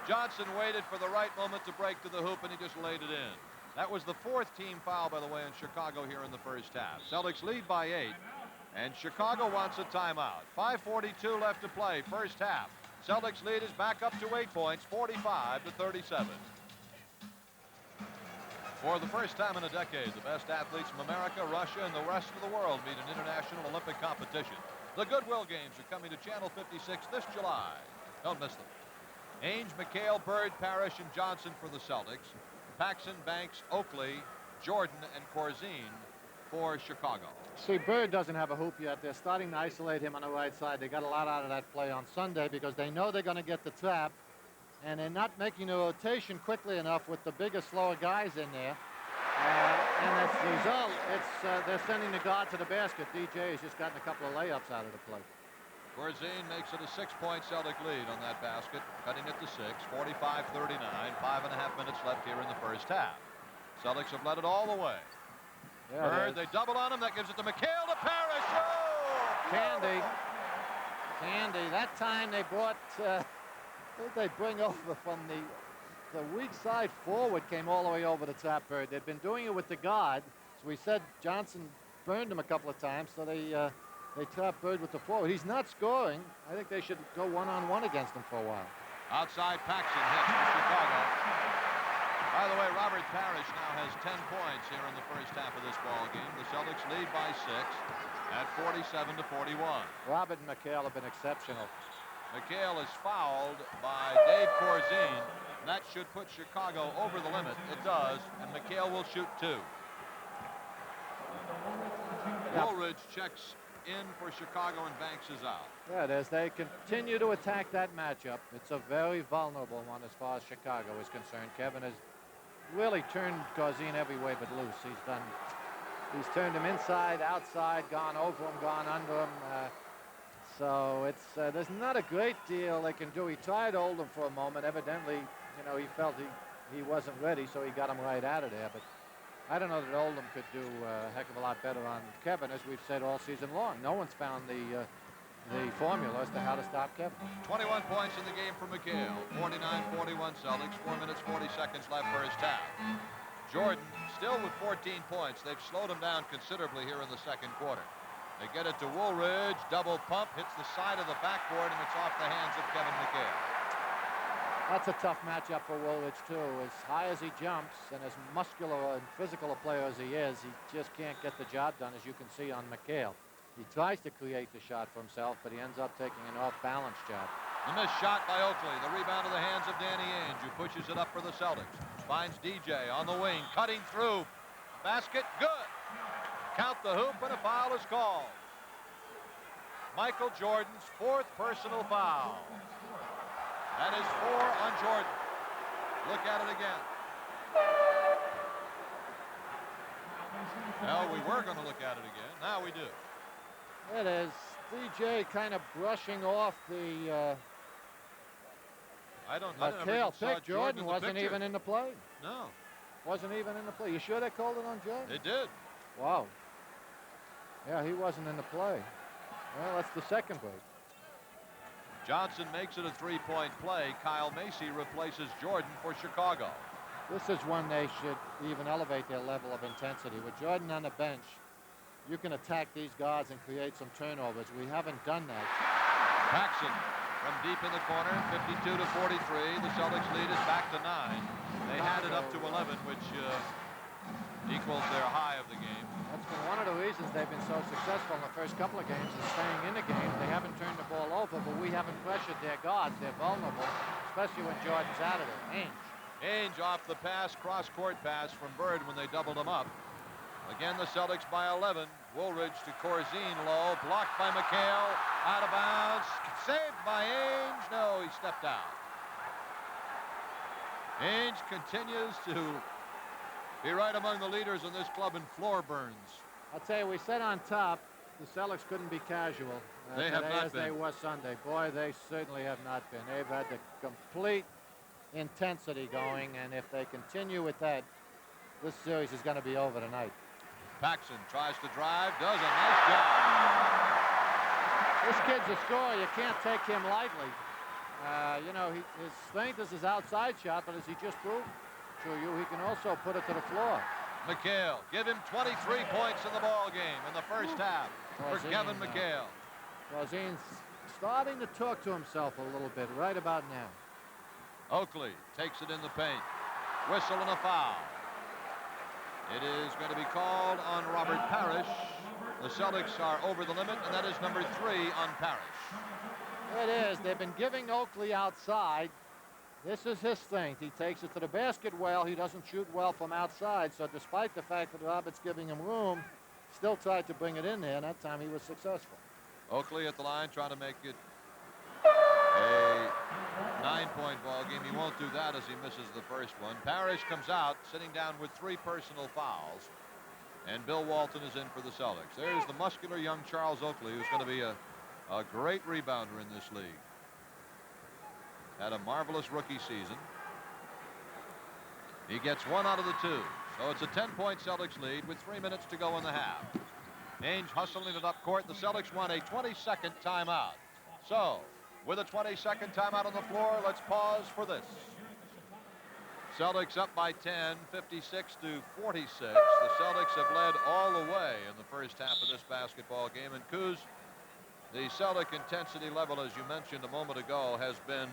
[SPEAKER 1] Johnson waited for the right moment to break to the hoop, and he just laid it in. That was the 4th team foul, by the way, in Chicago here in the first half. Celtics lead by 8, and Chicago wants a timeout. 5:42 left to play, first half. Celtics lead is back up to 8 points, 45-37. For the first time in a decade, the best athletes from America, Russia, and the rest of the world meet in international Olympic competition. The Goodwill Games are coming to Channel 56 this July. Don't miss them. Ainge, McHale, Bird, Parrish, and Johnson for the Celtics. Paxson, Banks, Oakley, Jordan, and Corzine for Chicago.
[SPEAKER 2] See, Bird doesn't have a hoop yet. They're starting to isolate him on the right side. They got a lot out of that play on Sunday because they know they're going to get the trap, and they're not making the rotation quickly enough with the bigger, slower guys in there. And as a result, they're sending the guard to the basket. DJ has just gotten a couple of layups out of the play.
[SPEAKER 1] Corzine makes it a 6-point Celtic lead on that basket, cutting it to 6, 45-39, 5.5 minutes left here in the first half. Celtics have led it all the way.
[SPEAKER 2] Yeah,
[SPEAKER 1] Bird, they double on him. That gives it to McHale to Parrish. Oh!
[SPEAKER 2] Candy. That time they brought, who did they bring over from the weak side forward, came all the way over the top. Bird. They've been doing it with the guard. So we said Johnson burned him a couple of times, so they trap Bird with the forward. He's not scoring. I think they should go one-on-one against him for a while.
[SPEAKER 1] Outside Paxson hits for Chicago. By the way, Robert Parrish now has 10 points here in the first half of this ball game. The Celtics lead by 6 at 47-41.
[SPEAKER 2] Robert and McHale have been exceptional.
[SPEAKER 1] McHale is fouled by Dave Corzine. That should put Chicago over the limit. It does, and McHale will shoot 2. Woolridge checks in for Chicago, and Banks is out.
[SPEAKER 2] Yeah, it is. They continue to attack that matchup. It's a very vulnerable one as far as Chicago is concerned. Kevin has really turned Garzine every way but loose. He's turned him inside, outside, gone over him, gone under him. So there's not a great deal they can do. He tried Oldham for a moment. Evidently, he felt he wasn't ready, so he got him right out of there. But I don't know that Oldham could do a heck of a lot better on Kevin, as we've said all season long. No one's found the formula as to how to stop Kevin.
[SPEAKER 1] 21 points in the game for McHale. 49-41 Celtics. 4 minutes, 40 seconds left for his half. Jordan still with 14 points. They've slowed him down considerably here in the second quarter. They get it to Woolridge. Double pump. Hits the side of the backboard, and it's off the hands of Kevin McHale.
[SPEAKER 2] That's a tough matchup for Woolridge, too. As high as he jumps and as muscular and physical a player as he is, he just can't get the job done, as you can see on McHale. He tries to create the shot for himself, but he ends up taking an off-balance job.
[SPEAKER 1] The missed shot by Oakley. The rebound to the hands of Danny Ainge, who pushes it up for the Celtics. Finds DJ on the wing, cutting through. Basket, good. Count the hoop, and a foul is called. Michael Jordan's 4th personal foul. That is 4 on Jordan. Look at it again. Well, we were going to look at it again. Now we do.
[SPEAKER 2] It is DJ kind of brushing off the McHale pick. Jordan wasn't even in the play.
[SPEAKER 1] No.
[SPEAKER 2] Wasn't even in the play. You sure they called it on Jordan?
[SPEAKER 1] They did.
[SPEAKER 2] Wow. Yeah, he wasn't in the play. Well, that's the second break.
[SPEAKER 1] Johnson makes it a 3-point play. Kyle Macy replaces Jordan for Chicago.
[SPEAKER 2] This is when they should even elevate their level of intensity. With Jordan on the bench, you can attack these guards and create some turnovers. We haven't done that.
[SPEAKER 1] Paxson from deep in the corner, 52-43. The Celtics lead is back to 9. They had it up to 11, which equals their high of the game.
[SPEAKER 2] That's been one of the reasons they've been so successful in the first couple of games, is staying in the game. They haven't turned the ball over, but we haven't pressured their guards. They're vulnerable, especially when Jordan's out of it.
[SPEAKER 1] Ainge off the pass, cross-court pass from Bird when they doubled him up. Again, the Celtics by 11. Woolridge to Corzine low, blocked by McHale, out of bounds, saved by Ainge. No, he stepped out. Ainge continues to be right among the leaders in this club in floor burns.
[SPEAKER 2] I'll tell you, we said on top, the Celtics couldn't be casual.
[SPEAKER 1] They have not
[SPEAKER 2] as
[SPEAKER 1] been.
[SPEAKER 2] They were Sunday. Boy, they certainly have not been. They've had the complete intensity going, and if they continue with that, this series is going to be over tonight.
[SPEAKER 1] Paxson tries to drive, does a nice job.
[SPEAKER 2] This kid's a scorer. You can't take him lightly. His strength is his outside shot, but as he just proved to you, he can also put it to the floor.
[SPEAKER 1] McHale, give him 23 points in the ball game in the first half for Kevin McHale.
[SPEAKER 2] Garzine's starting to talk to himself a little bit right about now.
[SPEAKER 1] Oakley takes it in the paint. Whistle and a foul. It is going to be called on Robert Parrish. The Celtics are over the limit, and that is number 3 on Parrish.
[SPEAKER 2] It is. They've been giving Oakley outside. This is his strength. He takes it to the basket well. He doesn't shoot well from outside, so despite the fact that Robert's giving him room, still tried to bring it in there, and that time he was successful.
[SPEAKER 1] Oakley at the line trying to make it a 9-point ball game. He won't do that as he misses the first one. Parrish comes out sitting down with 3 personal fouls, and Bill Walton is in for the Celtics. There's the muscular young Charles Oakley, who's going to be a great rebounder in this league. Had a marvelous rookie season. He gets 1 out of the 2. So it's a 10-point Celtics lead with 3 minutes to go in the half. Ainge hustling it up court. The Celtics want a 20-second timeout. So, with a 20-second timeout on the floor, let's pause for this. Celtics up by 10, 56-46. The Celtics have led all the way in the first half of this basketball game. And Kuz, the Celtic intensity level, as you mentioned a moment ago, has been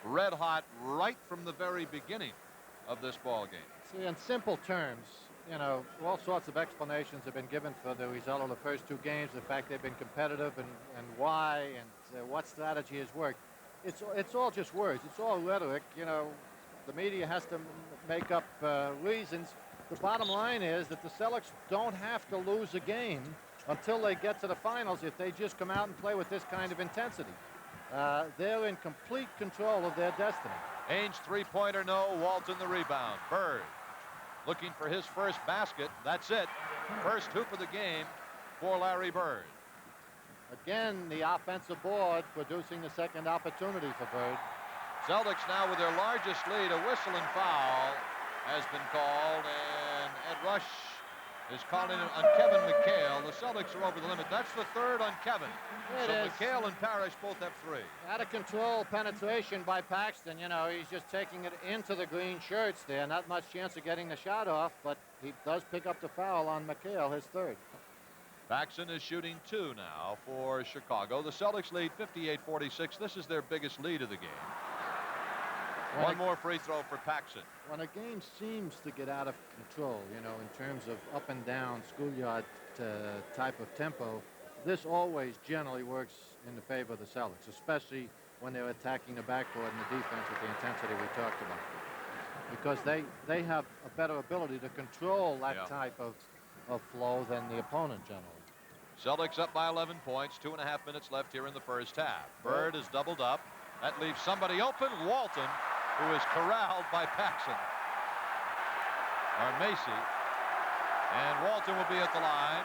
[SPEAKER 1] red hot right from the very beginning of this ball game.
[SPEAKER 2] See, in simple terms, all sorts of explanations have been given for the result of the first 2 games, the fact they've been competitive and why and what strategy has worked. It's all just words. It's all rhetoric. The media has to make up reasons. The bottom line is that the Celtics don't have to lose a game until they get to the finals if they just come out and play with this kind of intensity. They're in complete control of their destiny.
[SPEAKER 1] Ainge three-pointer, no. Walton the rebound. Bird looking for his first basket. That's it. First hoop of the game for Larry Bird.
[SPEAKER 2] Again, the offensive board producing the second opportunity for Bird.
[SPEAKER 1] Celtics now with their largest lead. A whistle and foul has been called, and Ed Rush is calling it on Kevin McHale. The Celtics are over the limit. That's the third on Kevin.
[SPEAKER 2] It
[SPEAKER 1] so
[SPEAKER 2] is.
[SPEAKER 1] McHale and Parrish both have 3.
[SPEAKER 2] Out of control penetration by Paxson. You know, he's just taking it into the green shirts there. Not much chance of getting the shot off, but he does pick up the foul on McHale, his third.
[SPEAKER 1] Paxson is shooting 2 now for Chicago. The Celtics lead 58-46. This is their biggest lead of the game. One more free throw for Paxson.
[SPEAKER 2] When a game seems to get out of control, you know, in terms of up and down schoolyard type of tempo, this always generally works in the favor of the Celtics, especially when they're attacking the backboard and the defense with the intensity we talked about. Because they have a better ability to control that type of flow than the opponent generally.
[SPEAKER 1] Celtics up by 11 points, 2.5 minutes left here in the first half. Bird is doubled up. That leaves somebody open, Walton, who is corralled by Paxson. Or Macy. And Walton will be at the line.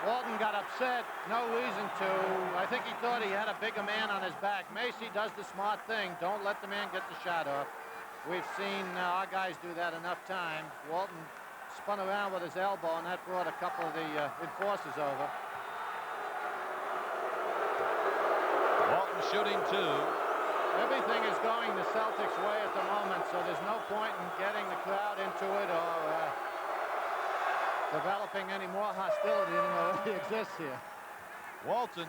[SPEAKER 2] Walton got upset, no reason to. I think he thought he had a bigger man on his back. Macy does the smart thing. Don't let the man get the shot off. We've seen our guys do that enough times. Walton spun around with his elbow, and that brought a couple of the enforcers over.
[SPEAKER 1] Walton shooting 2.
[SPEAKER 2] Everything is going the Celtics' way at the moment, so there's no point in getting the crowd into it or developing any more hostility than already exists here.
[SPEAKER 1] Walton,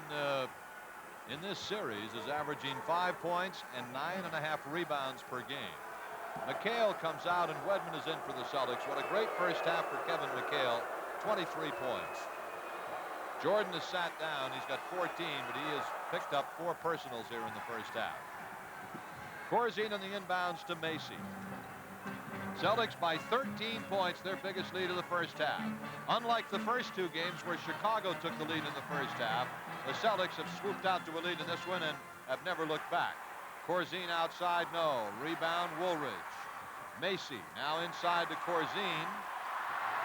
[SPEAKER 1] in this series, is averaging 5 points and 9.5 rebounds per game. McHale comes out, and Weedman is in for the Celtics. What a great first half for Kevin McHale, 23 points. Jordan has sat down. He's got 14, but he has picked up 4 personals here in the first half. Corzine on the inbounds to Macy. Celtics by 13 points, their biggest lead of the first half. Unlike the first 2 games where Chicago took the lead in the first half, the Celtics have swooped out to a lead in this one and have never looked back. Corzine outside, no. Rebound, Woolridge. Macy now inside to Corzine.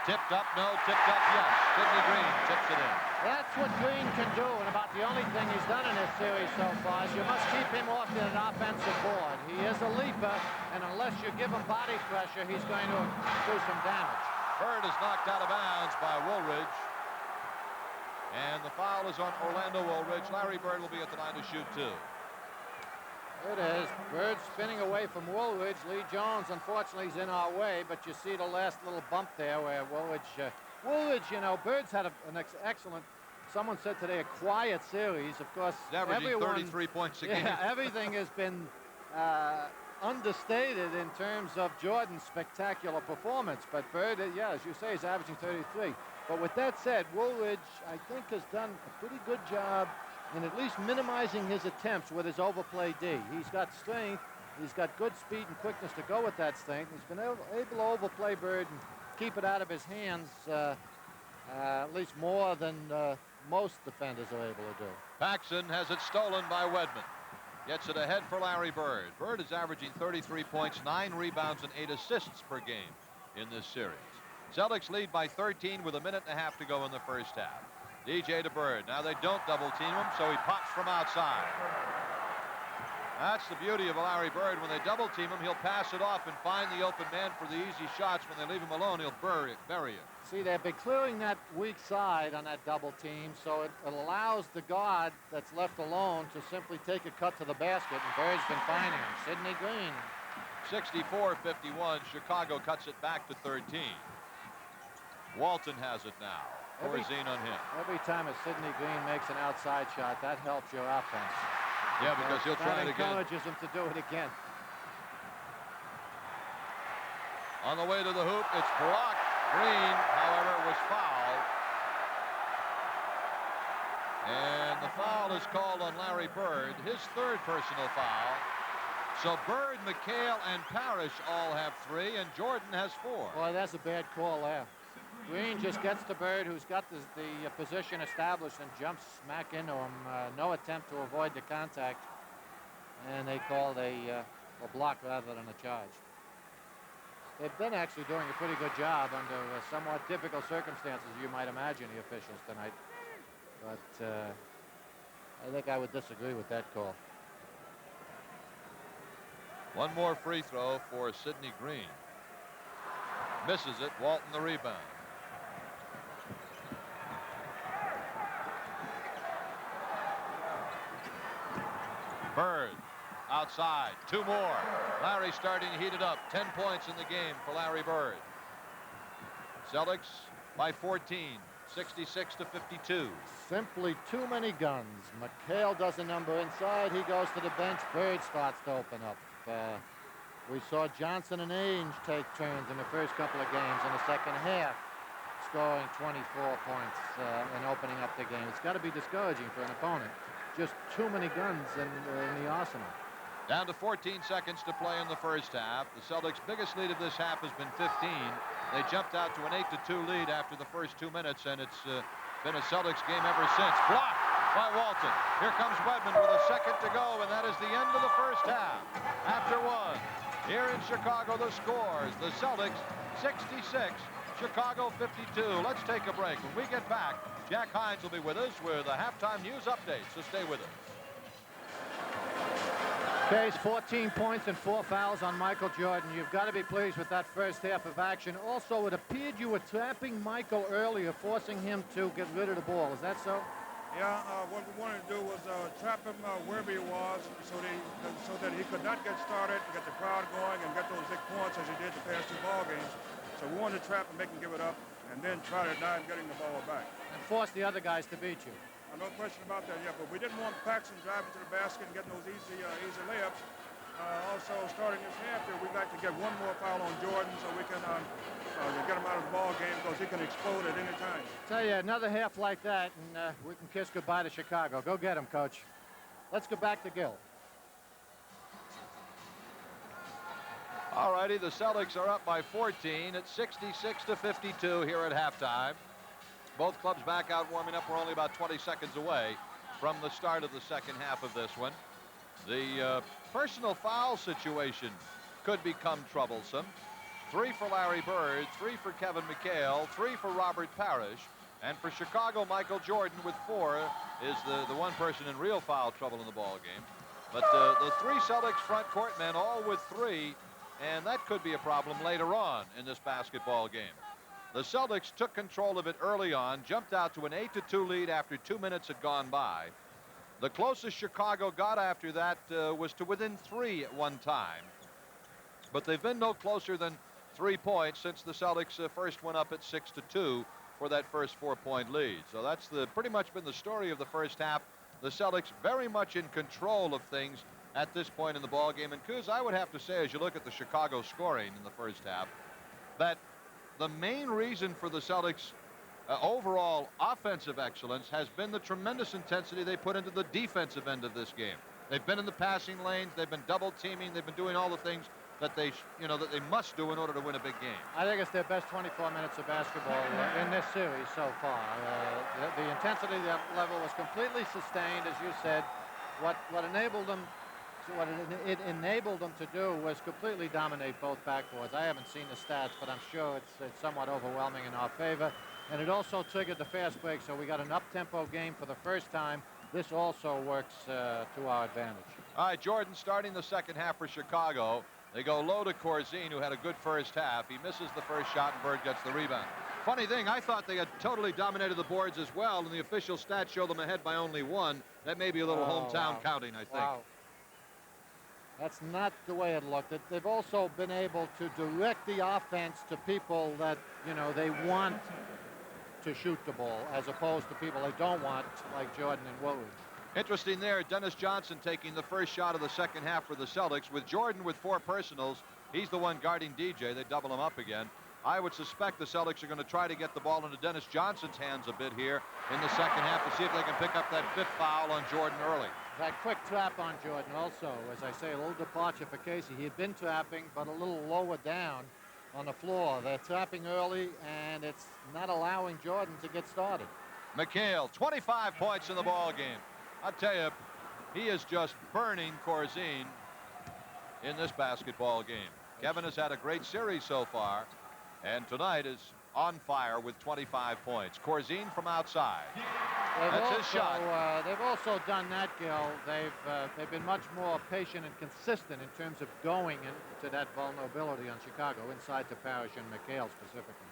[SPEAKER 1] Tipped up, no. Tipped up, yes. Sidney Green tips it in.
[SPEAKER 2] That's what Green can do, and about the only thing he's done in this series so far is you must keep him off an offensive board. He is a leaper, and unless you give him body pressure, he's going to do some damage.
[SPEAKER 1] Bird is knocked out of bounds by Woolridge. And the foul is on Orlando Woolridge. Larry Bird will be at the line to shoot 2.
[SPEAKER 2] It is. Bird spinning away from Woolridge. Lee Jones, unfortunately, is in our way, but you see the last little bump there where Woolridge, you know, Bird's had an excellent, someone said today, a quiet series. Of course,
[SPEAKER 1] averaging 33 points a game.
[SPEAKER 2] Yeah, everything has been understated in terms of Jordan's spectacular performance. But Bird, yeah, as you say, is averaging 33. But with that said, Woolridge, I think, has done a pretty good job in at least minimizing his attempts with his overplay D. He's got strength. He's got good speed and quickness to go with that strength. He's been able to overplay Bird and keep it out of his hands at least more than most defenders are able to do.
[SPEAKER 1] Paxson has it stolen by Weedman. Gets it ahead for Larry Bird. Bird is averaging 33 points, 9 rebounds, and 8 assists per game in this series. Celtics lead by 13 with 1.5 minutes to go in the first half. DJ to Bird. Now they don't double team him, so he pops from outside. That's the beauty of Larry Bird. When they double team him, he'll pass it off and find the open man for the easy shots. When they leave him alone, he'll bury it.
[SPEAKER 2] See, they've been clearing that weak side on that double team, so it allows the guard that's left alone to simply take a cut to the basket, and Bird's been finding him. Sidney Green.
[SPEAKER 1] 64-51. Chicago cuts it back to 13. Walton has it now. Corzine on him.
[SPEAKER 2] Every time a Sidney Green makes an outside shot, that helps your offense.
[SPEAKER 1] Yeah, because he'll try it again.
[SPEAKER 2] That encourages him to do it again.
[SPEAKER 1] On the way to the hoop, it's blocked. Green, however, was fouled. And the foul is called on Larry Bird, his 3rd personal foul. So Bird, McHale, and Parrish all have 3, and Jordan has 4.
[SPEAKER 2] Boy, that's a bad call there. Green just gets to Bird, who's got the position established, and jumps smack into him. No attempt to avoid the contact. and they called a block rather than a charge. They've been actually doing a pretty good job under somewhat difficult circumstances, you might imagine, the officials tonight. But I think I would disagree with that call.
[SPEAKER 1] One more free throw for Sidney Green. Misses it. Walton the rebound. Bird outside. Two more. Larry starting to heat it up. 10 points in the game for Larry Bird. Celtics by 14. 66-52.
[SPEAKER 2] Simply too many guns. McHale does a number inside. He goes to the bench. Bird starts to open up. We saw Johnson and Ainge take turns in the first couple of games in the second half, scoring 24 points and opening up the game. It's got to be discouraging for an opponent. Just too many guns in the arsenal.
[SPEAKER 1] Down to 14 seconds to play in the first half. The Celtics' biggest lead of this half has been 15. They jumped out to an 8-2 lead after the first 2 minutes, and it's been a Celtics game ever since. Blocked by Walton. Here comes Weedman with a second to go, and that is the end of the first half. After one, here in Chicago, the scores. The Celtics 66, Chicago 52. Let's take a break. When we get back, Jack Hines will be with us with a halftime news update, so stay with us.
[SPEAKER 2] Case 14 points and 4 fouls on Michael Jordan. You've got to be pleased with that first half of action. Also, it appeared you were trapping Michael earlier, forcing him to get rid of the ball. Is that so?
[SPEAKER 3] Yeah, what we wanted to do was trap him wherever he was so that he could not get started, get the crowd going, and get those big points as he did the past 2 ball games. So we wanted to trap him, make him give it up, and then try to deny him getting the ball back.
[SPEAKER 2] And force the other guys to beat you.
[SPEAKER 3] No question about that, yeah, but we didn't want Paxson driving to the basket and getting those easy layups. Also, starting this half here, we'd like to get one more foul on Jordan so we can get him out of the ball game because he can explode at any time.
[SPEAKER 2] Tell you, another half like that, and we can kiss goodbye to Chicago. Go get him, Coach. Let's go back to Gil.
[SPEAKER 1] All righty, the Celtics are up by 14 at 66-52 here at halftime. Both clubs back out warming up. We're only about 20 seconds away from the start of the second half of this one. The personal foul situation could become troublesome. 3 for Larry Bird, 3 for Kevin McHale, 3 for Robert Parrish, and for Chicago, Michael Jordan with 4 is the one person in real foul trouble in the ball game. But the 3 Celtics front court men all with 3, and that could be a problem later on in this basketball game. The Celtics took control of it early on, jumped out to an 8-2 lead after 2 minutes had gone by. The closest Chicago got after that was to within 3 at one time. But they've been no closer than 3 points since the Celtics first went up at 6-2 for that first 4-point lead. So that's pretty much been the story of the first half. The Celtics very much in control of things at this point in the ball game. And Kuz, I would have to say, as you look at the Chicago scoring in the first half, that the main reason for the Celtics' overall offensive excellence has been the tremendous intensity they put into the defensive end of this game. They've been in the passing lanes, they've been double teaming, they've been doing all the things that they must do in order to win a big game.
[SPEAKER 2] I think it's their best 24 minutes of basketball in this series so far. The intensity level was completely sustained, as you said. What enabled them to do was completely dominate both backboards. I haven't seen the stats, but I'm sure it's somewhat overwhelming in our favor. And it also triggered the fast break, so we got an up-tempo game for the first time. This also works to our advantage.
[SPEAKER 1] All right, Jordan starting the second half for Chicago. They go low to Corzine, who had a good first half. He misses the first shot, and Bird gets the rebound. Funny thing, I thought they had totally dominated the boards as well, and the official stats show them ahead by only 1. That may be a little hometown counting, I think.
[SPEAKER 2] Wow. That's not the way it looked. They've also been able to direct the offense to people that, they want to shoot the ball, as opposed to people they don't want, like Jordan and Woolridge.
[SPEAKER 1] Interesting there, Dennis Johnson taking the first shot of the second half for the Celtics. With Jordan with 4 personals, he's the one guarding DJ. They double him up again. I would suspect the Celtics are going to try to get the ball into Dennis Johnson's hands a bit here in the second half to see if they can pick up that 5th foul on Jordan early.
[SPEAKER 2] That quick trap on Jordan also, as I say, a little departure for Casey. He had been trapping, but a little lower down on the floor. They're trapping early, and it's not allowing Jordan to get started.
[SPEAKER 1] McHale, 25 points in the ball game. I'll tell you, He is just burning Corzine in this basketball game. Kevin has had a great series so far, and tonight is on fire with 25 points. Corzine from outside. That's his shot.
[SPEAKER 2] They've also done that, Gil. They've been much more patient and consistent in terms of going into that vulnerability on Chicago, inside to Parrish and McHale specifically.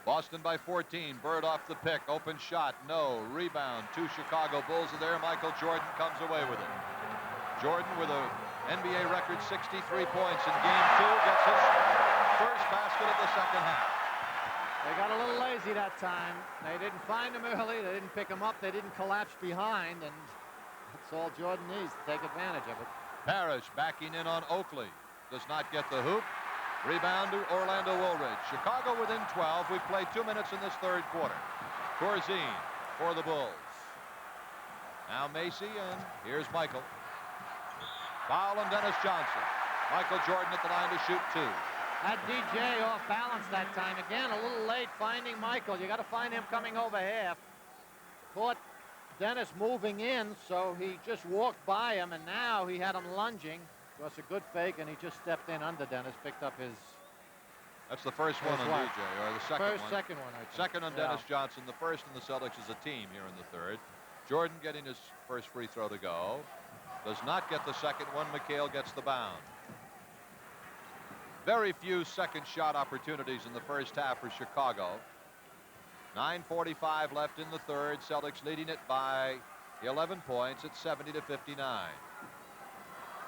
[SPEAKER 1] Boston by 14. Bird off the pick. Open shot. No. Rebound. 2 Chicago Bulls are there. Michael Jordan comes away with it. Jordan with a NBA record 63 points in game 2. Gets his first basket of the second half.
[SPEAKER 2] They got a little lazy that time. They didn't find him early. They didn't pick him up. They didn't collapse behind. And that's all Jordan needs to take advantage of it.
[SPEAKER 1] Parrish backing in on Oakley. Does not get the hoop. Rebound to Orlando Woolridge. Chicago within 12. We play 2 minutes in this third quarter. Corzine for the Bulls. Now Macy, and here's Michael. Foul on Dennis Johnson. Michael Jordan at the line to shoot 2.
[SPEAKER 2] Had DJ off balance that time. Again, a little late finding Michael. You got to find him coming over half. Caught Dennis moving in, so he just walked by him, and now he had him lunging. It was a good fake, and he just stepped in under Dennis, picked up his...
[SPEAKER 1] That's the first one on DJ, or the second one.
[SPEAKER 2] Second one, I think.
[SPEAKER 1] Second on Dennis Johnson. The first in the Celtics is a team here in the third. Jordan getting his first free throw to go. Does not get the second one. McHale gets the bound. Very few second shot opportunities in the first half for Chicago. 9:45 left in the third. Celtics leading it by 11 points at 70-59.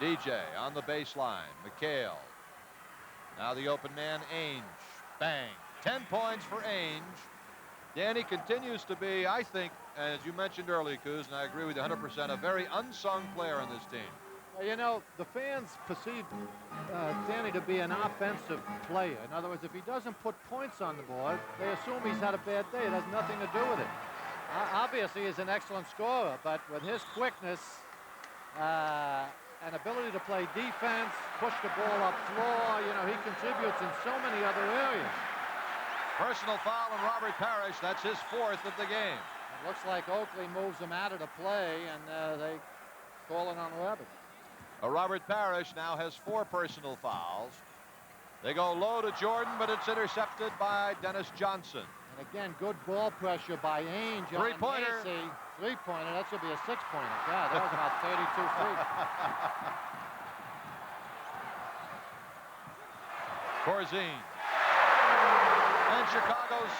[SPEAKER 1] DJ on the baseline. McHale. Now the open man, Ainge. Bang. 10 points for Ainge. Danny continues to be, I think, as you mentioned earlier, Kuz, and I agree with you 100%, a very unsung player on this team.
[SPEAKER 2] Well, you know, the fans perceive Danny to be an offensive player. In other words, if he doesn't put points on the board, they assume he's had a bad day. It has nothing to do with it. Obviously, he's an excellent scorer, but with his quickness and ability to play defense, push the ball up floor, you know, he contributes in so many other areas.
[SPEAKER 1] Personal foul on Robert Parrish. That's his 4th of the game.
[SPEAKER 2] It looks like Oakley moves him out of the play, and they call it on Robert.
[SPEAKER 1] Robert Parrish now has 4 personal fouls. They go low to Jordan, but it's intercepted by Dennis Johnson.
[SPEAKER 2] And again, good ball pressure by Ainge.
[SPEAKER 1] Three-pointer.
[SPEAKER 2] Three-pointer. That should be a 6-pointer. God, that was about 32 feet.
[SPEAKER 1] Corzine. And Chicago's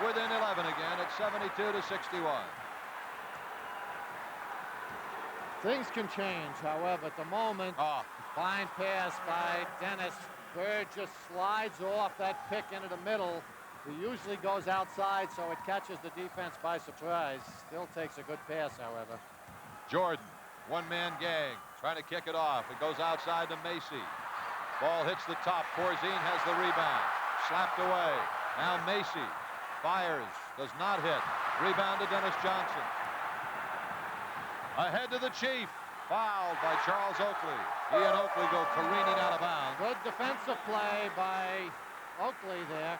[SPEAKER 1] within 11 again at 72-61.
[SPEAKER 2] Things can change, however, at the moment. Fine pass by Dennis. Bird just slides off that pick into the middle. He usually goes outside, so it catches the defense by surprise. Still takes a good pass, however.
[SPEAKER 1] Jordan, one-man gang, trying to kick it off. It goes outside to Macy. Ball hits the top. Corzine has the rebound. Slapped away. Now Macy fires. Does not hit. Rebound to Dennis Johnson. Ahead to the Chief. Fouled by Charles Oakley. He and Oakley go careening out of bounds.
[SPEAKER 2] Good defensive play by Oakley there.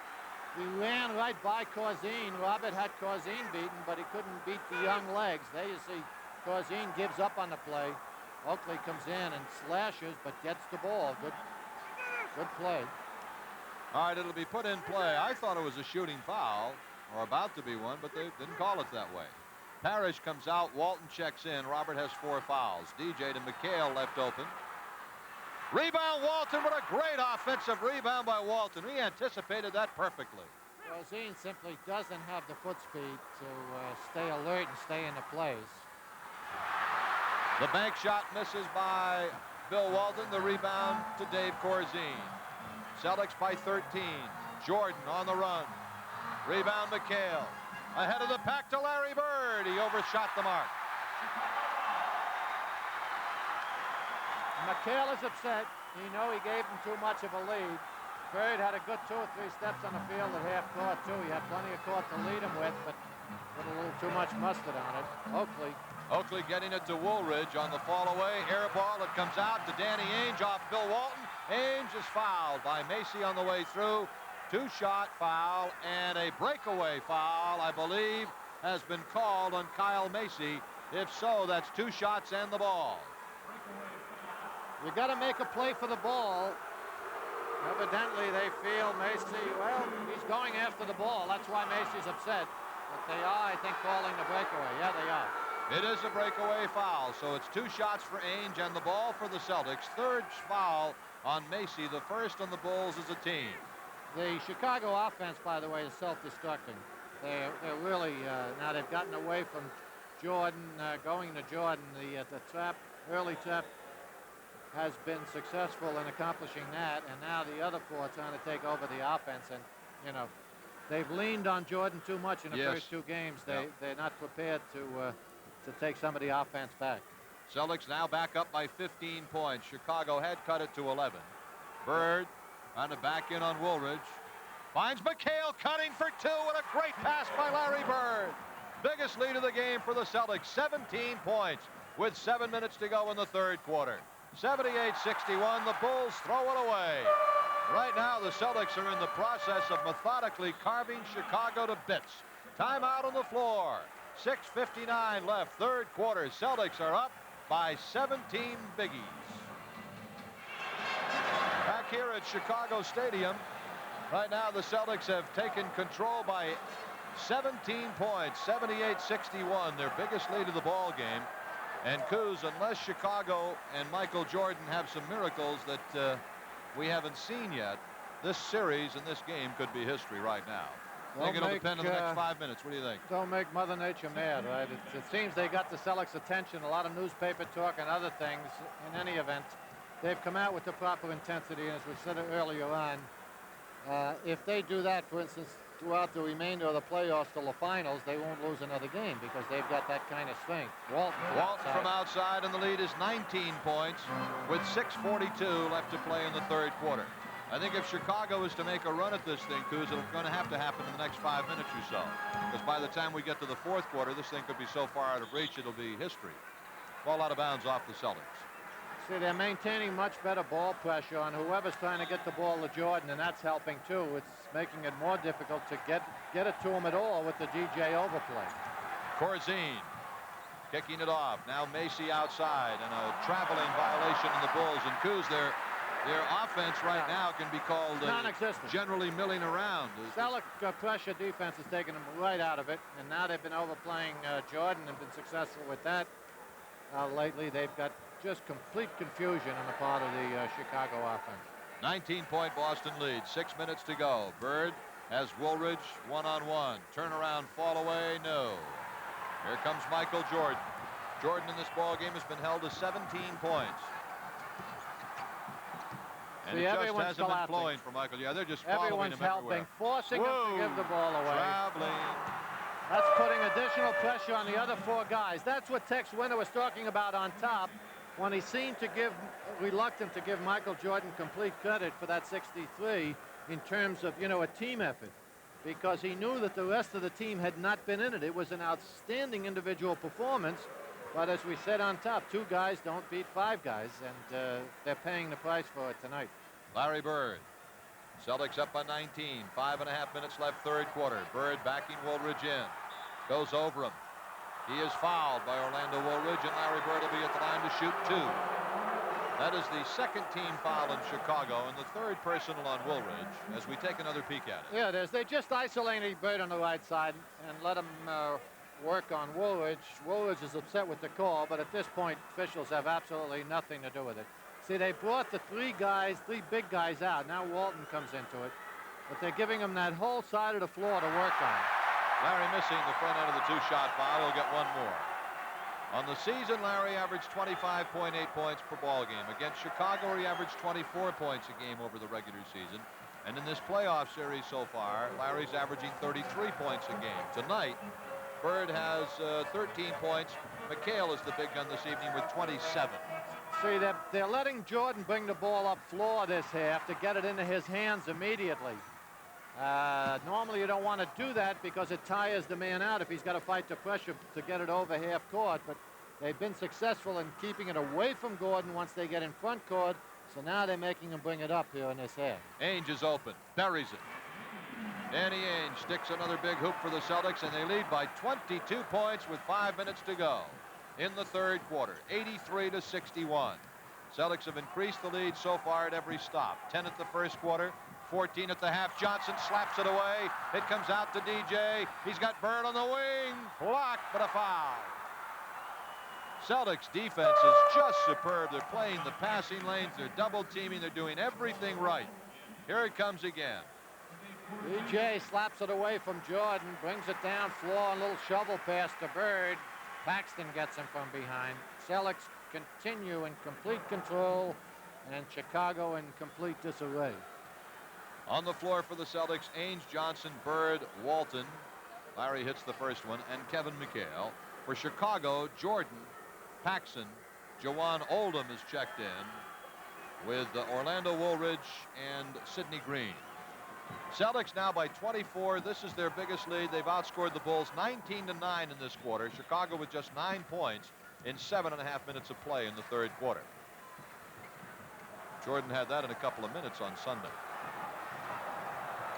[SPEAKER 2] He ran right by Corzine. Robert had Corzine beaten, but he couldn't beat the young legs. There you see Corzine gives up on the play. Oakley comes in and slashes, but gets the ball. Good play.
[SPEAKER 1] All right, it'll be put in play. I thought it was a shooting foul, or about to be one, but they didn't call it that way. Parrish comes out. Walton checks in. Robert has 4 fouls. DJ to McHale left open. Rebound, Walton. What a great offensive rebound by Walton. He anticipated that perfectly.
[SPEAKER 2] Corzine simply doesn't have the foot speed to stay alert and stay in the plays.
[SPEAKER 1] The bank shot misses by Bill Walton. The rebound to Dave Corzine. Celtics by 13. Jordan on the run. Rebound McHale. Ahead of the pack to Larry Bird. He overshot the mark.
[SPEAKER 2] McHale is upset. You know he gave him too much of a lead. Bird had a good 2 or 3 steps on the field at half court, too. He had plenty of court to lead him with, but put a little too much mustard on it.
[SPEAKER 1] Oakley getting it to Woolridge on the fall away. Air ball. It comes out to Danny Ainge off Bill Walton. Ainge is fouled by Macy on the way through. 2-shot foul and a breakaway foul, I believe, has been called on Kyle Macy. If so, that's 2 shots and the ball.
[SPEAKER 2] You got to make a play for the ball. Evidently, they feel Macy, well, he's going after the ball. That's why Macy's upset. But they are, I think, calling the breakaway. Yeah, they are.
[SPEAKER 1] It is a breakaway foul, so it's 2 shots for Ainge and the ball for the Celtics. 3rd foul on Macy, the first on the Bulls as a team.
[SPEAKER 2] The Chicago offense, by the way, is self-destructing. They're really, now they've gotten away from Jordan, going to Jordan. The early trap has been successful in accomplishing that, and now the other 4 trying to take over the offense. And, you know, they've leaned on Jordan too much in the first 2 games. They're not prepared to take some of the offense back.
[SPEAKER 1] Celtics now back up by 15 points. Chicago had cut it to 11. Bird trying to back in on Woolridge. Finds McHale cutting for 2, and a great pass by Larry Bird. Biggest lead of the game for the Celtics, 17 points with 7 minutes to go in the 3rd quarter. 78-61, the Bulls throw it away. Right now, the Celtics are in the process of methodically carving Chicago to bits. Timeout on the floor. 6:59 left, 3rd quarter. Celtics are up by 17 biggies. Back here at Chicago Stadium, right now the Celtics have taken control by 17 points, 78-61, their biggest lead of the ball game. And Coos, unless Chicago and Michael Jordan have some miracles that we haven't seen yet, this series and this game could be history right now. I think it'll depend on the next 5 minutes. What do you think?
[SPEAKER 2] Don't make Mother Nature mad, right? It seems they got the Celtics' attention, a lot of newspaper talk and other things. In any event, they've come out with the proper intensity, and as we said earlier on, if they do that, for instance, throughout the remainder of the playoffs till the finals, they won't lose another game because they've got that kind of strength. Walton
[SPEAKER 1] from outside, and the lead is 19 points with 6:42 left to play in the 3rd quarter. I think if Chicago is to make a run at this thing, Coos, it's going to have to happen in the next 5 minutes or so. Because by the time we get to the 4th quarter, this thing could be so far out of reach, it'll be history. Ball out of bounds off the Celtics.
[SPEAKER 2] See, they're maintaining much better ball pressure on whoever's trying to get the ball to Jordan, and that's helping too. It's making it more difficult to get it to him at all with the DJ overplay.
[SPEAKER 1] Corzine kicking it off. Now Macy outside, and a traveling violation in the Bulls. And Coos, their offense right now can be called
[SPEAKER 2] non-existent.
[SPEAKER 1] Generally milling around.
[SPEAKER 2] Celtic pressure defense has taken them right out of it, and now they've been overplaying Jordan and been successful with that. Lately, they've got just complete confusion on the part of the Chicago offense.
[SPEAKER 1] 19-point Boston lead. 6 minutes to go. Bird has Woolridge one-on-one. Turnaround, fall away, no. Here comes Michael Jordan. Jordan in this ball game has been held to 17 points. And
[SPEAKER 2] see,
[SPEAKER 1] it just hasn't been flowing for Michael. Yeah, they're just following him everywhere.
[SPEAKER 2] Forcing him to give the ball away.
[SPEAKER 1] Traveling.
[SPEAKER 2] That's putting additional pressure on the other 4 guys. That's what Tex Winter was talking about on top when he seemed to reluctant to give Michael Jordan complete credit for that 63 in terms of, you know, a team effort, because he knew that the rest of the team had not been in it. It was an outstanding individual performance, but as we said on top, 2 guys don't beat 5 guys, and they're paying the price for it tonight.
[SPEAKER 1] Larry Bird. Celtics up by 19. 5.5 minutes left, 3rd quarter. Bird backing Woolridge in. Goes over him. He is fouled by Orlando Woolridge, and Larry Bird will be at the line to shoot 2. That is the 2nd team foul in Chicago and the 3rd personal on Woolridge as we take another peek at it.
[SPEAKER 2] Yeah, it is. They just isolated Bird on the right side and let him work on Woolridge. Woolridge is upset with the call, but at this point, officials have absolutely nothing to do with it. See, they brought the 3 big guys out. Now Walton comes into it, but they're giving him that whole side of the floor to work on.
[SPEAKER 1] Larry missing the front end of the 2-shot foul. He'll get 1 more. On the season, Larry averaged 25.8 points per ball game. Against Chicago, he averaged 24 points a game over the regular season. And in this playoff series so far, Larry's averaging 33 points a game. Tonight, Bird has 13 points. McHale is the big gun this evening with 27.
[SPEAKER 2] See, they're letting Jordan bring the ball up floor this half to get it into his hands immediately. Normally you don't want to do that because it tires the man out if he's got to fight the pressure to get it over half court, but they've been successful in keeping it away from Gordon once they get in front court, so now they're making him bring it up here in this half.
[SPEAKER 1] Ainge is open, buries it. Danny Ainge sticks another big hoop for the Celtics, and they lead by 22 points with 5 minutes to go. in the third quarter, 83-61. Celtics have increased the lead so far at every stop. 10 at the first quarter, 14 at the half. Johnson slaps it away. It comes out to DJ. He's got Bird on the wing. Blocked, but a foul. Celtics defense is just superb. They're playing the passing lanes. They're double teaming. They're doing everything right. Here it comes again.
[SPEAKER 2] DJ slaps it away from Jordan, brings it down floor, a little shovel pass to Bird. Paxson gets him from behind. Celtics continue in complete control, and Chicago in complete disarray.
[SPEAKER 1] On the floor for the Celtics, Ainge, Johnson, Bird, Walton. Larry hits the first one, and Kevin McHale. For Chicago, Jordan, Paxson, Jawan Oldham is checked in with Orlando Woolridge and Sidney Green. Celtics now by 24. This is their biggest lead. They've outscored the Bulls 19-9 in this quarter. Chicago with just 9 points in 7.5 minutes of play in the third quarter. Jordan had that in a couple of minutes on Sunday.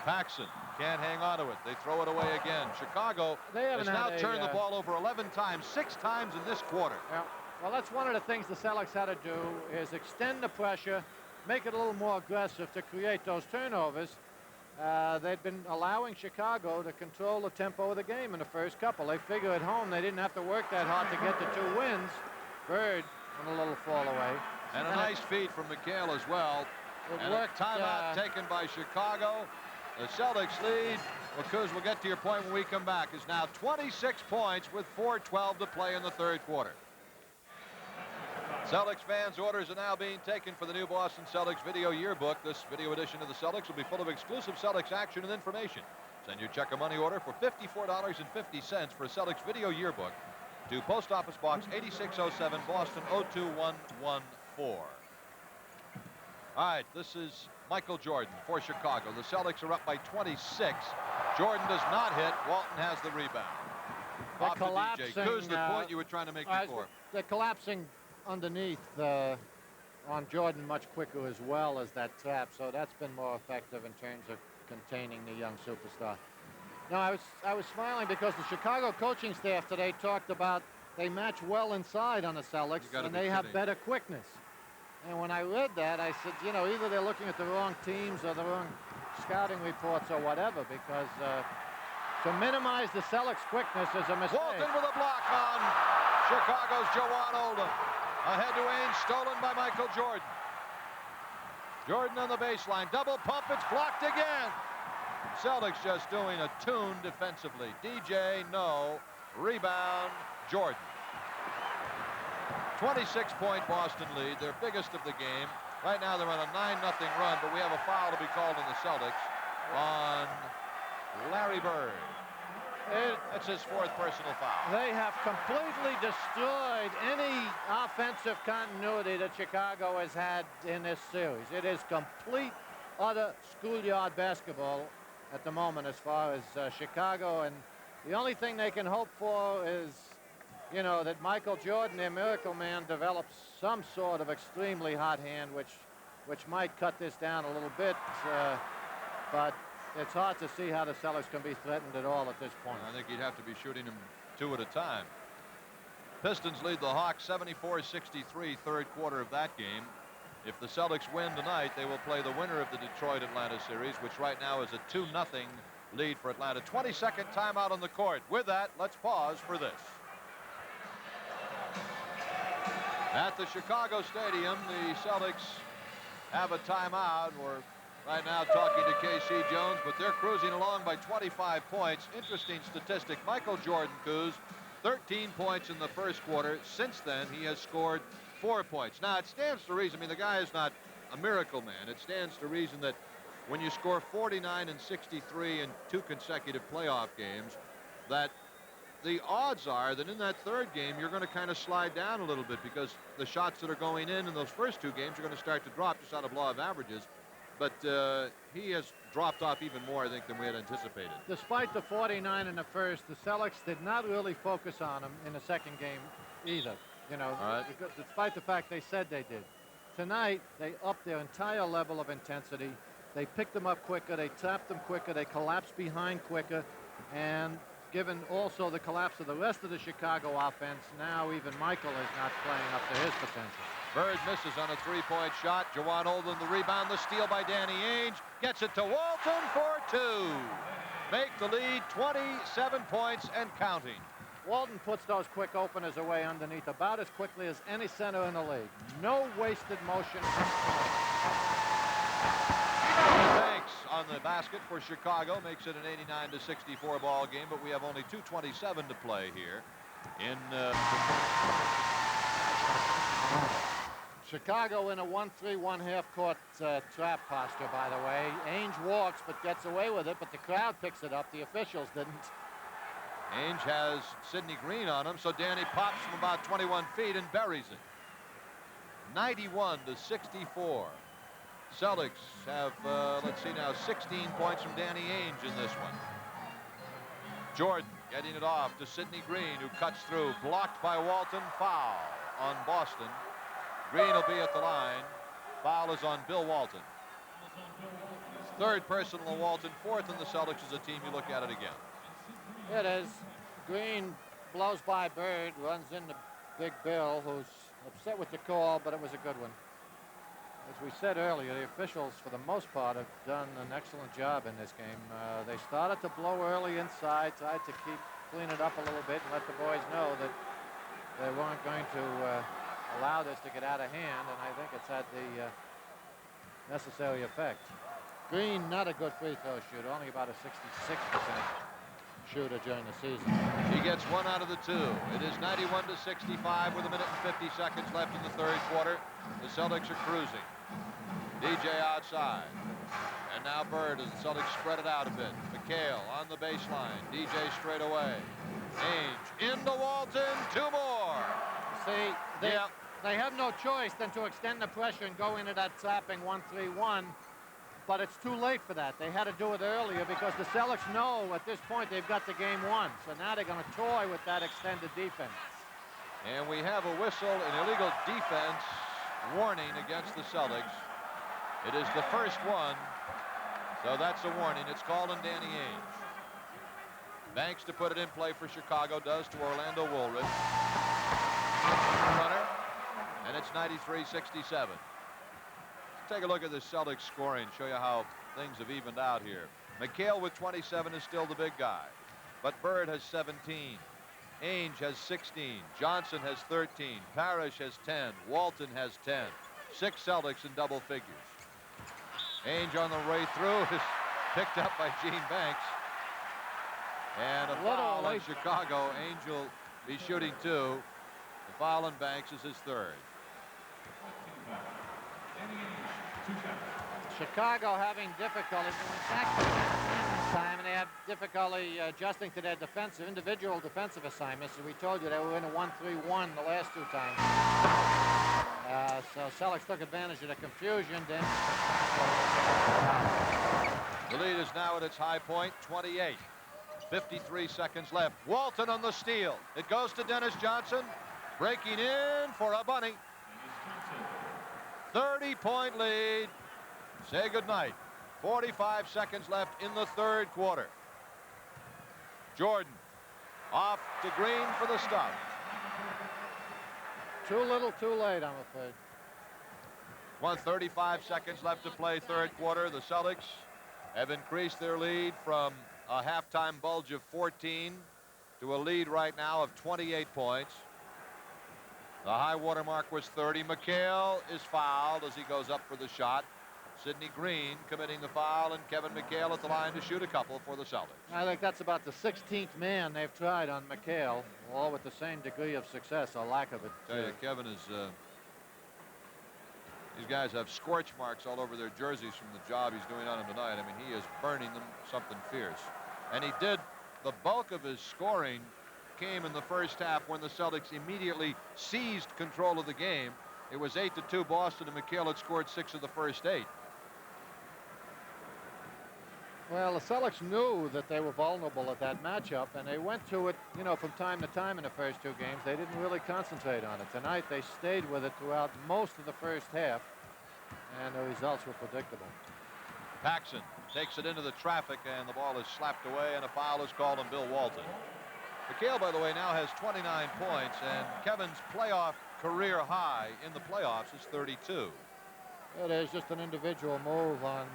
[SPEAKER 1] Paxson can't hang on to it. They throw it away again. Chicago has now turned the ball over 11 times, 6 times in this quarter.
[SPEAKER 2] Yeah. Well, that's one of the things the Celtics had to do, is extend the pressure, make it a little more aggressive to create those turnovers. They'd been allowing Chicago to control the tempo of the game in the first couple. They figure at home they didn't have to work that hard to get the 2 wins. Bird on a little fall away.
[SPEAKER 1] And a nice feed from McHale as well. And a timeout taken by Chicago. The Celtics lead, because we'll get to your point when we come back, is now 26 points with 4:12 to play in the third quarter. Celtics fans, orders are now being taken for the new Boston Celtics video yearbook. This video edition of the Celtics will be full of exclusive Celtics action and information. Send your check or money order for $54.50 for a Celtics video yearbook to Post Office Box 8607, Boston 02114. All right, this is Michael Jordan for Chicago. The Celtics are up by 26. Jordan does not hit. Walton has the rebound.
[SPEAKER 2] They're collapsing.
[SPEAKER 1] Who's the point you were trying to make before?
[SPEAKER 2] They're collapsing underneath on Jordan much quicker as well as that trap, so that's been more effective in terms of containing the young superstar. Now, I was smiling because the Chicago coaching staff today talked about they match well inside on the Celtics, and they have better quickness. And when I read that, I said, you know, either they're looking at the wrong teams or the wrong scouting reports or whatever, because to minimize the Celtics' quickness is a mistake.
[SPEAKER 1] Walton with a block on Chicago's Jawan Oldham. Ahead to Ainge, stolen by Michael Jordan. Jordan on the baseline, double pump, it's blocked again. Celtics just doing a tune defensively. DJ, no. Rebound, Jordan. 26-point Boston lead, their biggest of the game. Right now they're on a 9-0 run, but we have a foul to be called on the Celtics on Larry Bird. That's his 4th personal foul.
[SPEAKER 2] They have completely destroyed any offensive continuity that Chicago has had in this series. It is complete, utter schoolyard basketball at the moment as far as Chicago, and the only thing they can hope for is, you know, that Michael Jordan, their miracle man, develops some sort of extremely hot hand, which might cut this down a little bit, but it's hard to see how the Celtics can be threatened at all at this point.
[SPEAKER 1] I think you'd have to be shooting them 2 at a time. Pistons lead the Hawks 74-63, third quarter of that game. If the Celtics win tonight, they will play the winner of the Detroit-Atlanta series, which right now is a 2-0 lead for Atlanta. 22nd timeout on the court. With that, let's pause for this. At the Chicago Stadium, the Celtics have a timeout. We're right now talking to K.C. Jones, but they're cruising along by 25 points. Interesting statistic. Michael Jordan, Coos, 13 points in the first quarter. Since then, he has scored 4 points. Now, it stands to reason. I mean, the guy is not a miracle man. It stands to reason that when you score 49 and 63 in 2 consecutive playoff games, that the odds are that in that third game, you're going to kind of slide down a little bit, because the shots that are going in those first 2 games are going to start to drop just out of law of averages. But he has dropped off even more, I think, than we had anticipated.
[SPEAKER 2] Despite the 49 in the first, the Celtics did not really focus on him in the second game either. You know, despite the fact they said they did. Tonight, they upped their entire level of intensity. They picked them up quicker. They tapped them quicker. They collapsed behind quicker. And given also the collapse of the rest of the Chicago offense, now even Michael is not playing up to his potential.
[SPEAKER 1] Bird misses on a three-point shot. Jawan Olden the rebound, the steal by Danny Ainge. Gets it to Walton for two. Make the lead 27 points and counting.
[SPEAKER 2] Walton puts those quick openers away underneath about as quickly as any center in the league. No wasted motion.
[SPEAKER 1] Banks on the basket for Chicago makes it an 89-64 ball game, but we have only 2:27 to play here in
[SPEAKER 2] Chicago in a 1-3-1 half-court trap posture, by the way. Ainge walks but gets away with it, but the crowd picks it up. The officials didn't.
[SPEAKER 1] Ainge has Sidney Green on him, so Danny pops from about 21 feet and buries it. 91-64. Celtics have, let's see now, 16 points from Danny Ainge in this one. Jordan getting it off to Sidney Green, who cuts through. Blocked by Walton. Foul on Boston. Green will be at the line. Foul is on Bill Walton. Third personal on Walton. Fourth in the Celtics as a team. You look at it again.
[SPEAKER 2] It is. Green blows by Bird, runs into Big Bill, who's upset with the call, but it was a good one. As we said earlier, the officials, for the most part, have done an excellent job in this game. They started to blow early inside, tried to clean it up a little bit and let the boys know that they weren't going to allow this to get out of hand, and I think it's had the necessary effect. Green, not a good free throw shooter, only about a 66% shooter during the season.
[SPEAKER 1] He gets one out of the two. It is 91-65 with a minute and 50 seconds left in the third quarter. The Celtics are cruising. DJ outside. And now Bird as the Celtics spread it out a bit. McHale on the baseline. DJ straight away. Ainge into Walton. Two more.
[SPEAKER 2] See, they have no choice than to extend the pressure and go into that trapping 1-3-1. But it's too late for that. They had to do it earlier because the Celtics know at this point they've got the game won. So now they're going to toy with that extended defense.
[SPEAKER 1] And we have a whistle, an illegal defense warning against the Celtics. It is the first one, so that's a warning. It's called on Danny Ainge. Banks to put it in play for Chicago, does to Orlando Woolridge. Runner, and it's 93-67. Take a look at the Celtics scoring, show you how things have evened out here. McHale with 27 is still the big guy, but Bird has 17. Ainge has 16. Johnson has 13. Parrish has 10. Walton has 10. 6 Celtics in double figures. Ainge on the way through is picked up by Gene Banks. And a foul on Chicago. Ainge will be shooting 2. The foul on Banks is his third.
[SPEAKER 2] Chicago having difficulty. In fact, time, and they have difficulty adjusting to their individual defensive assignments. As we told you, they were in a 1-3-1 the last 2 times. So Celtics took advantage of the confusion. Then
[SPEAKER 1] the lead is now at its high point, 28. 53 seconds left. Walton on the steal. It goes to Dennis Johnson, breaking in for a bunny. 30-point lead. Say goodnight. 45 seconds left in the third quarter. Jordan off to Green for the stop.
[SPEAKER 2] Too little, too late, I'm afraid.
[SPEAKER 1] 1:35 seconds left to play third quarter. The Celtics have increased their lead from a halftime bulge of 14 to a lead right now of 28 points. The high water mark was 30. McHale is fouled as he goes up for the shot. Sidney Green committing the foul, and Kevin McHale at the line to shoot a couple for the Celtics.
[SPEAKER 2] I think that's about the 16th man they've tried on McHale, all with the same degree of success or lack of it.
[SPEAKER 1] I tell you, Kevin is, these guys have scorch marks all over their jerseys from the job he's doing on them tonight. I mean, he is burning them something fierce. And he did, the bulk of his scoring came in the first half when the Celtics immediately seized control of the game. It was 8-2 Boston, and McHale had scored 6 of the first 8.
[SPEAKER 2] Well, the Celtics knew that they were vulnerable at that matchup, and they went to it, you know, from time to time in the first 2 games. They didn't really concentrate on it. Tonight, they stayed with it throughout most of the first half, and the results were predictable.
[SPEAKER 1] Paxson takes it into the traffic, and the ball is slapped away, and a foul is called on Bill Walton. McHale, by the way, now has 29 points, and Kevin's playoff career high in the playoffs is 32.
[SPEAKER 2] It is just an individual move on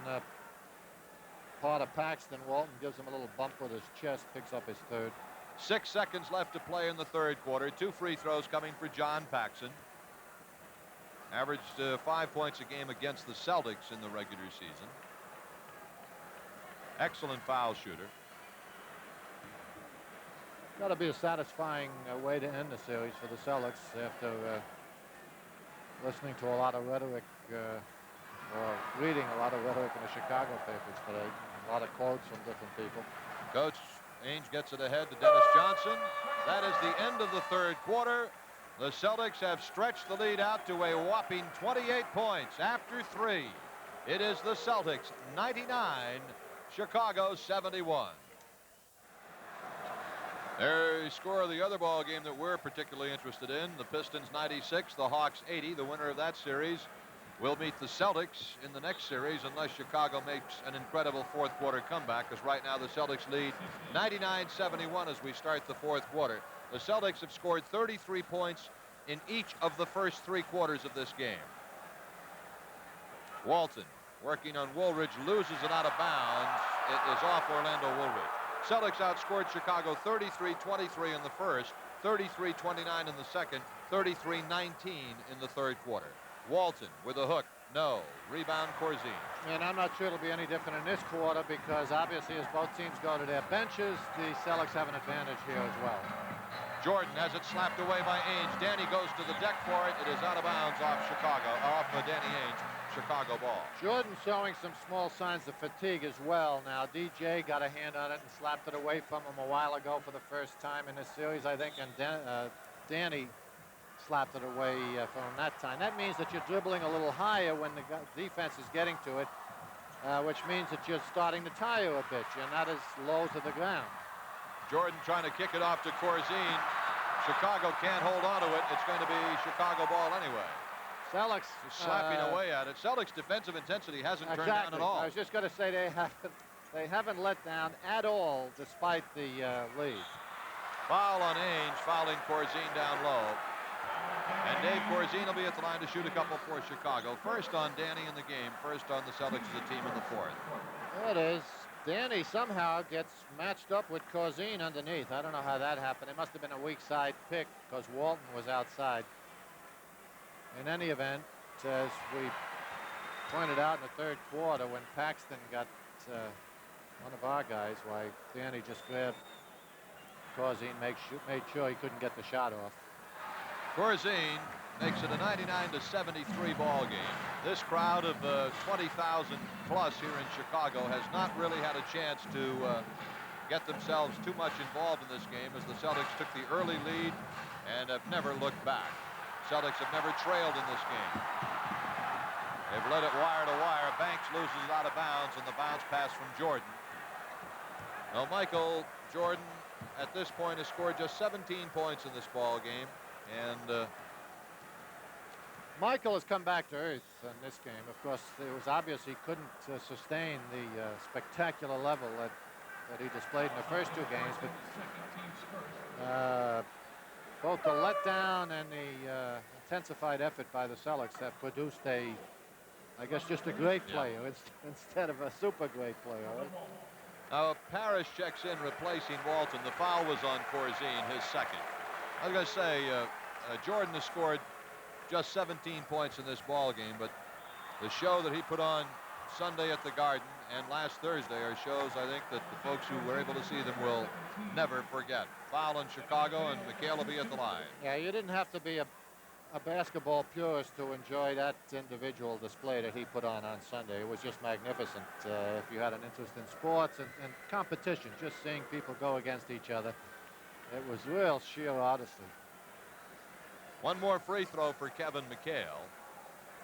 [SPEAKER 2] part of Paxton. Walton gives him a little bump with his chest, picks up his third.
[SPEAKER 1] 6 seconds left to play in the third quarter. 2 free throws coming for John Paxson. Averaged 5 points a game against the Celtics in the regular season. Excellent foul shooter.
[SPEAKER 2] Got to be a satisfying way to end the series for the Celtics after listening to a lot of rhetoric or reading a lot of rhetoric in the Chicago papers today. A lot of quotes from different people.
[SPEAKER 1] Coach Ainge gets it ahead to Dennis Johnson. That is the end of the third quarter. The Celtics have stretched the lead out to a whopping 28 points after 3. It is the Celtics 99, Chicago 71. Their score of the other ball game that we're particularly interested in, the Pistons 96, the Hawks 80. The winner of that series will meet the Celtics in the next series unless Chicago makes an incredible fourth quarter comeback, because right now the Celtics lead 99-71 as we start the fourth quarter. The Celtics have scored 33 points in each of the first 3 quarters of this game. Walton working on Woolridge, loses it out of bounds. It is off Orlando Woolridge. Celtics outscored Chicago 33-23 in the first, 33-29 in the second, 33-19 in the third quarter. Walton with a hook, no. Rebound Corzine.
[SPEAKER 2] And I'm not sure it'll be any different in this quarter, because obviously as both teams go to their benches, the Celtics have an advantage here as well.
[SPEAKER 1] Jordan has it slapped away by Ainge. Danny goes to the deck for it. It is out of bounds off Chicago, off of Danny Ainge. Chicago ball.
[SPEAKER 2] Jordan showing some small signs of fatigue as well. Now DJ got a hand on it and slapped it away from him a while ago for the first time in this series, I think, and Danny slapped it away from him that time. That means that you're dribbling a little higher when the defense is getting to it, which means that you're starting to tire a bit. You're not as low to the ground.
[SPEAKER 1] Jordan trying to kick it off to Corzine. Chicago can't hold on to it. It's going to be Chicago ball anyway.
[SPEAKER 2] Celtics
[SPEAKER 1] slapping away at it. Celtics defensive intensity hasn't turned down at all.
[SPEAKER 2] I was just going to say they haven't let down at all despite the lead.
[SPEAKER 1] Foul on Ainge, fouling Corzine down low. And Dave Corzine will be at the line to shoot a couple for Chicago. First on Danny in the game. First on the Celtics as a team in the fourth.
[SPEAKER 2] There it is. Danny somehow gets matched up with Corzine underneath. I don't know how that happened. It must have been a weak side pick because Walton was outside. In any event, as we pointed out in the third quarter, when Paxton got one of our guys, why Danny just grabbed Corzine, made sure he couldn't get the shot off.
[SPEAKER 1] Corzine makes it a 99-73 ball game. This crowd of 20,000 plus here in Chicago has not really had a chance to get themselves too much involved in this game, as the Celtics took the early lead and have never looked back. Celtics have never trailed in this game. They've led it wire to wire. Banks loses it out of bounds, and the bounce pass from Jordan. Now, Michael Jordan at this point has scored just 17 points in this ball game, and
[SPEAKER 2] Michael has come back to earth in this game. Of course, it was obvious he couldn't sustain the spectacular level that he displayed in the first 2 games, but both the letdown and the intensified effort by the Celtics have produced I guess, just a great player instead of a super great player. Right?
[SPEAKER 1] Now, Parrish checks in, replacing Walton. The foul was on Corzine, his second. I was going to say, Jordan has scored just 17 points in this ball game, but the show that he put on Sunday at the Garden and last Thursday are shows, I think, that the folks who were able to see them will never forget. Foul in Chicago, and McHale will be at the line.
[SPEAKER 2] Yeah, you didn't have to be a basketball purist to enjoy that individual display that he put on Sunday. It was just magnificent. If you had an interest in sports and competition, just seeing people go against each other, it was real sheer artistry.
[SPEAKER 1] One more free throw for Kevin McHale.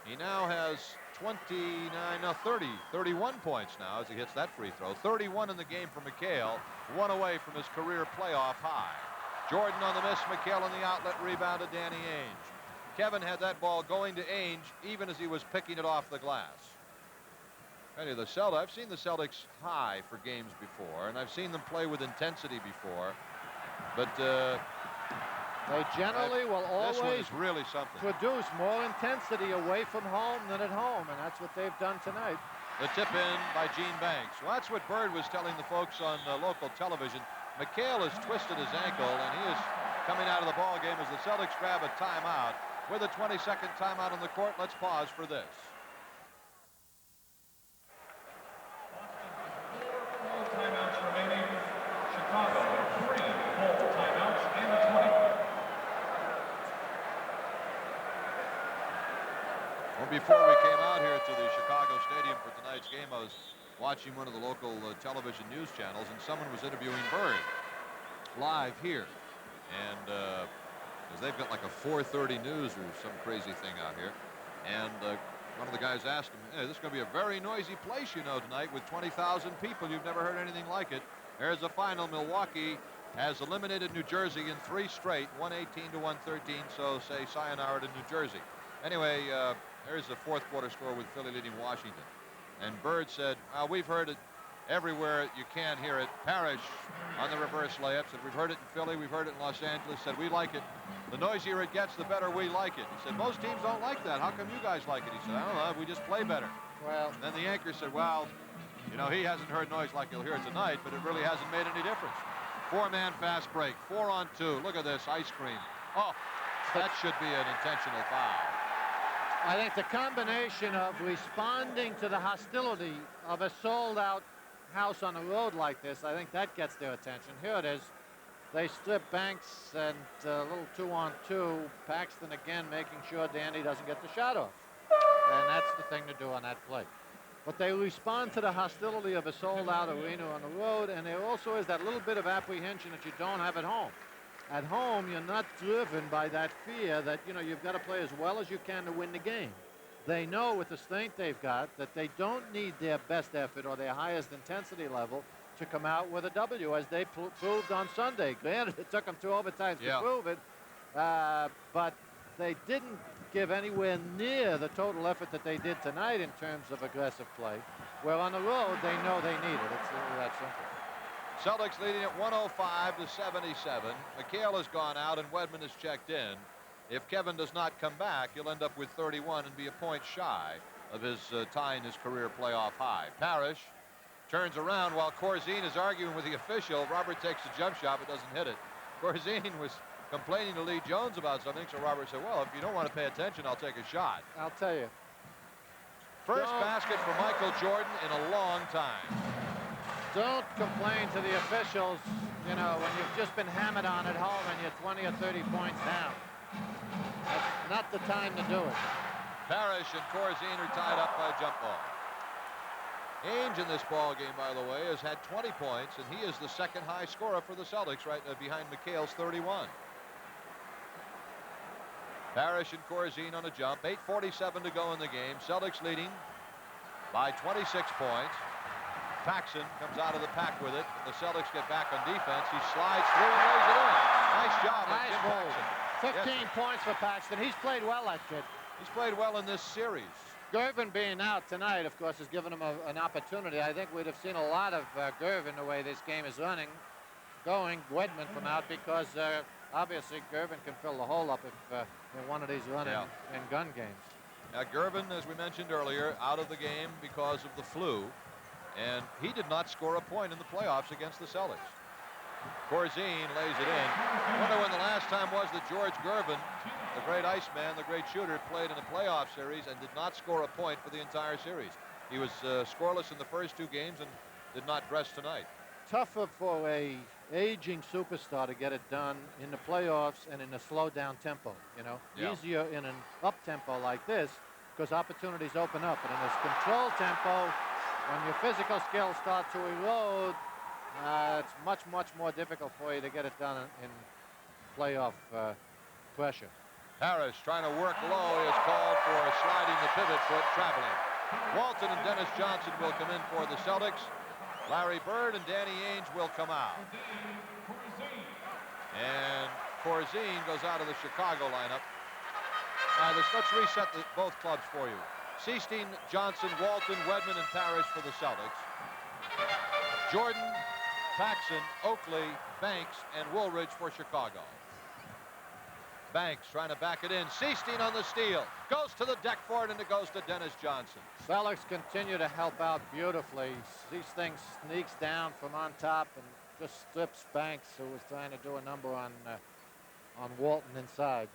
[SPEAKER 1] He now has 31 points now as he hits that free throw. 31 in the game for McHale, 1 away from his career playoff high. Jordan on the miss, McHale on the outlet, rebound to Danny Ainge. Kevin had that ball going to Ainge even as he was picking it off the glass. Anyway, the Celtics, I've seen the Celtics high for games before, and I've seen them play with intensity before, but
[SPEAKER 2] they generally will
[SPEAKER 1] this one
[SPEAKER 2] always
[SPEAKER 1] is really something.
[SPEAKER 2] produce more intensity away from home than at home, and that's what they've done tonight.
[SPEAKER 1] The tip in by Gene Banks. Well, that's what Bird was telling the folks on local television. McHale has twisted his ankle, and he is coming out of the ball game as the Celtics grab a timeout. With a 20-second timeout on the court, let's pause for this.
[SPEAKER 4] Timeouts remaining. Chicago, 3 full timeouts in the 20.
[SPEAKER 1] Well, before we came out here to the Chicago Stadium for tonight's game, I was watching one of the local television news channels, and someone was interviewing Bird live here. And because they've got like a 4:30 news or some crazy thing out here. And one of the guys asked him, hey, this is going to be a very noisy place, you know, tonight with 20,000 people. You've never heard anything like it. There's the final. Milwaukee has eliminated New Jersey in 3 straight, 118 to 113. So say sayonara to New Jersey. Anyway, there's the fourth quarter score with Philly leading Washington. And Bird said, we've heard it everywhere you can hear it. Parrish on the reverse layup said, we've heard it in Philly, we've heard it in Los Angeles, said we like it. The noisier it gets, the better we like it. He said, most teams don't like that. How come you guys like it? He said, I don't know, we just play better.
[SPEAKER 2] Well,
[SPEAKER 1] and then the anchor said, well, you know, he hasn't heard noise like he'll hear tonight, but it really hasn't made any difference. 4-man fast break, 4-on-2. Look at this, ice cream. Oh, that should be an intentional foul.
[SPEAKER 2] I think the combination of responding to the hostility of a sold-out house on the road like this, I think that gets their attention. Here it is. They strip Banks and a little 2-on-2. Paxson again making sure Danny doesn't get the shot off. And that's the thing to do on that play. But they respond to the hostility of a sold-out arena on the road, and there also is that little bit of apprehension that you don't have at home. At home, you're not driven by that fear that, you know, you've got to play as well as you can to win the game. They know with the strength they've got that they don't need their best effort or their highest intensity level to come out with a W, as they proved on Sunday. Granted, it took them 2 overtimes to prove it, but they didn't give anywhere near the total effort that they did tonight in terms of aggressive play, where on the road they know they need it. It's that simple.
[SPEAKER 1] Celtics leading at 105 to 77. McHale has gone out and Weedman has checked in. If Kevin does not come back, he'll end up with 31 and be a point shy of his tying his career playoff high. Parrish turns around while Corzine is arguing with the official. Robert takes the jump shot but doesn't hit it. Corzine was complaining to Lee Jones about something, so Robert said, well, if you don't want to pay attention, I'll take a shot.
[SPEAKER 2] I'll tell you.
[SPEAKER 1] First basket for Michael Jordan in a long time.
[SPEAKER 2] Don't complain to the officials, you know, when you've just been hammered on at home and you're 20 or 30 points down. That's not the time to do it.
[SPEAKER 1] Parrish and Corzine are tied up by a jump ball. Ainge in this ball game, by the way, has had 20 points, and he is the second high scorer for the Celtics, right behind McHale's 31. Parrish and Corzine on a jump. 8:47 to go in the game. Celtics leading by 26 points. Paxson comes out of the pack with it. The Celtics get back on defense. He slides through and lays it in. Nice job.
[SPEAKER 2] Nice move. 15
[SPEAKER 1] yes.
[SPEAKER 2] points for Paxson. He's played well, that kid.
[SPEAKER 1] He's played well in this series.
[SPEAKER 2] Gervin being out tonight, of course, has given him an opportunity. I think we'd have seen a lot of Gervin the way this game is running, going Weedman from out, because obviously Gervin can fill the hole up if in one of these running and gun games.
[SPEAKER 1] Now, Gervin, as we mentioned earlier, out of the game because of the flu, and he did not score a point in the playoffs against the Celtics. Corzine lays it in. I wonder when the last time was that George Gervin, the great Iceman, the great shooter, played in a playoff series and did not score a point for the entire series. He was scoreless in the first 2 games and did not dress tonight.
[SPEAKER 2] Tougher for a aging superstar to get it done in the playoffs and in a slow down tempo, you know. Easier in an up tempo like this because opportunities open up. And in this control tempo, when your physical skills start to erode, it's much, much more difficult for you to get it done in playoff pressure.
[SPEAKER 1] Harris trying to work low is called for sliding the pivot foot traveling. Walton and Dennis Johnson will come in for the Celtics. Larry Bird and Danny Ainge will come out. And Corzine goes out of the Chicago lineup. Let's reset both clubs for you. Seasteen, Johnson, Walton, Weedman, and Parrish for the Celtics. Jordan, Paxson, Oakley, Banks, and Woolridge for Chicago. Banks trying to back it in. Seasteen on the steal. Goes to the deck for it, and it goes to Dennis Johnson.
[SPEAKER 2] Celtics continue to help out beautifully. Seasteen sneaks down from on top and just strips Banks, who was trying to do a number on Walton inside.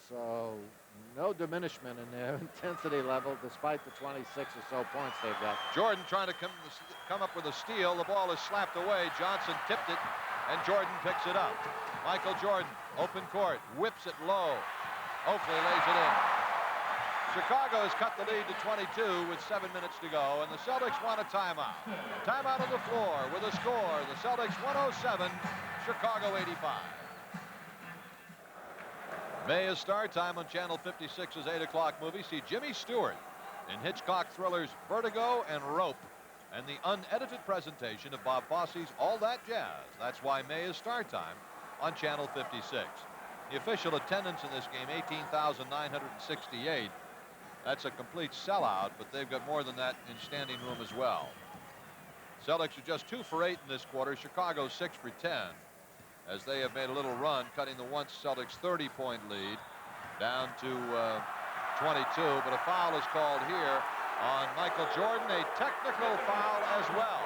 [SPEAKER 2] So no diminishment in their intensity level despite the 26 or so points they've got.
[SPEAKER 1] Jordan trying to come up with a steal. The ball is slapped away. Johnson tipped it, and Jordan picks it up. Michael Jordan, open court, whips it low. Oakley lays it in. Chicago has cut the lead to 22 with 7 minutes to go, and the Celtics want a timeout. Timeout on the floor with a score. The Celtics 107, Chicago 85. May is start time on Channel 56's 8 o'clock movie. See Jimmy Stewart in Hitchcock thrillers Vertigo and Rope, and the unedited presentation of Bob Fosse's All That Jazz. That's why May is start time on Channel 56. The official attendance in this game, 18,968. That's a complete sellout, but they've got more than that in standing room as well. Celtics are just 2 for 8 in this quarter. Chicago 6 for 10, as they have made a little run, cutting the once Celtics 30-point lead down to 22. But a foul is called here on Michael Jordan, a technical foul as well.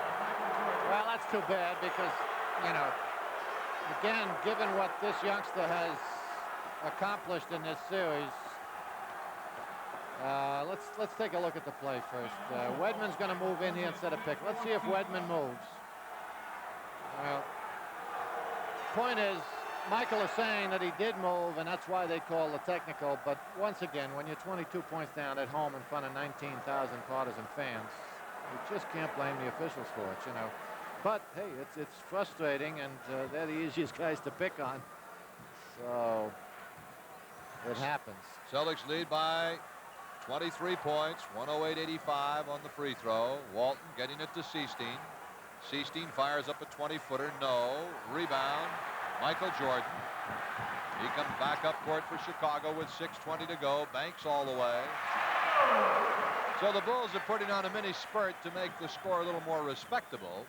[SPEAKER 2] Well, that's too bad because, you know, again, given what this youngster has accomplished in this series, let's take a look at the play first. Weedman's going to move in here instead of Pick. Let's see if Weedman moves. Well, point is, Michael is saying that he did move, and that's why they call the technical. But once again, when you're 22 points down at home in front of 19,000 partisan fans, you just can't blame the officials for it, you know. But hey, it's frustrating, and they're the easiest guys to pick on. So it happens.
[SPEAKER 1] Celtics lead by 23 points, 108-85 on the free throw. Walton getting it to Seasteen. Seasteen fires up a 20-footer. No. Rebound. Michael Jordan. He comes back up court for Chicago with 6:20 to go. Banks all the way. So the Bulls are putting on a mini spurt to make the score a little more respectable.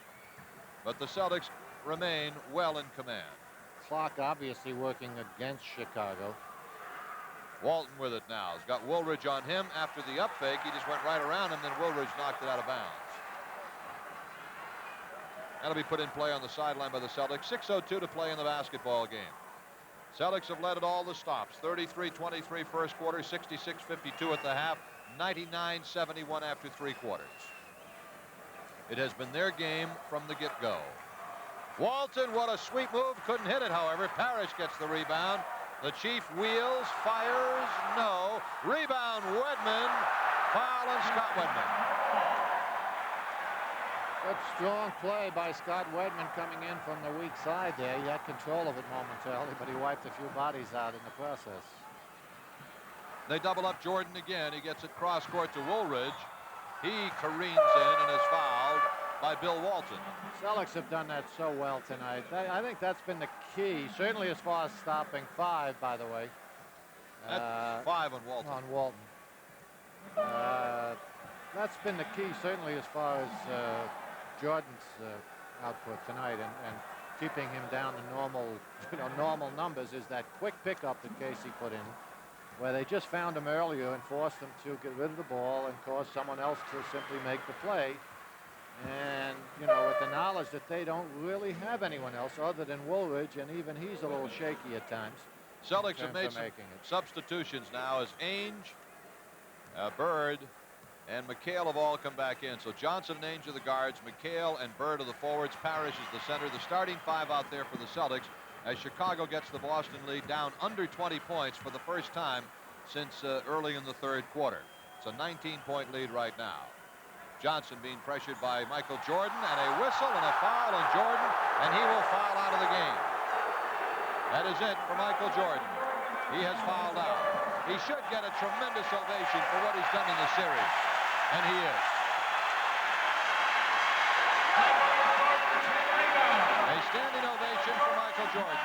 [SPEAKER 1] But the Celtics remain well in command.
[SPEAKER 2] Clock obviously working against Chicago.
[SPEAKER 1] Walton with it now. He's got Woolridge on him after the up fake. He just went right around him, then Woolridge knocked it out of bounds. That'll be put in play on the sideline by the Celtics. 6:02 to play in the basketball game. Celtics have led at all the stops. 33-23 first quarter, 66-52 at the half, 99-71 after 3 quarters. It has been their game from the get-go. Walton, what a sweep move. Couldn't hit it, however. Parrish gets the rebound. The Chief wheels, fires, no. Rebound, Weedman. Foul on Scott Weedman.
[SPEAKER 2] Good strong play by Scott Weedman coming in from the weak side there. He had control of it momentarily, but he wiped a few bodies out in the process.
[SPEAKER 1] They double up Jordan again. He gets it cross court to Woolridge. He careens in and is fouled by Bill Walton.
[SPEAKER 2] Celtics have done that so well tonight. I think that's been the key, certainly as far as stopping 5, by the way.
[SPEAKER 1] That's 5 on Walton.
[SPEAKER 2] On Walton. That's been the key, certainly as far as Jordan's output tonight, and keeping him down to normal numbers is that quick pickup that Casey put in, where they just found him earlier and forced him to get rid of the ball and cause someone else to simply make the play. And, you know, with the knowledge that they don't really have anyone else other than Woolridge, and even he's a little shaky at times.
[SPEAKER 1] Celtics have made some substitutions now as Ainge, Bird, and McHale have all come back in. So Johnson and Ainge are the guards, McHale and Bird are the forwards, Parrish is the center. The starting 5 out there for the Celtics as Chicago gets the Boston lead down under 20 points for the first time since early in the 3rd quarter. It's a 19-point lead right now. Johnson being pressured by Michael Jordan, and a whistle and a foul on Jordan, and he will foul out of the game. That is it for Michael Jordan. He has fouled out. He should get a tremendous ovation for what he's done in the series, and he is. A standing ovation for Michael Jordan.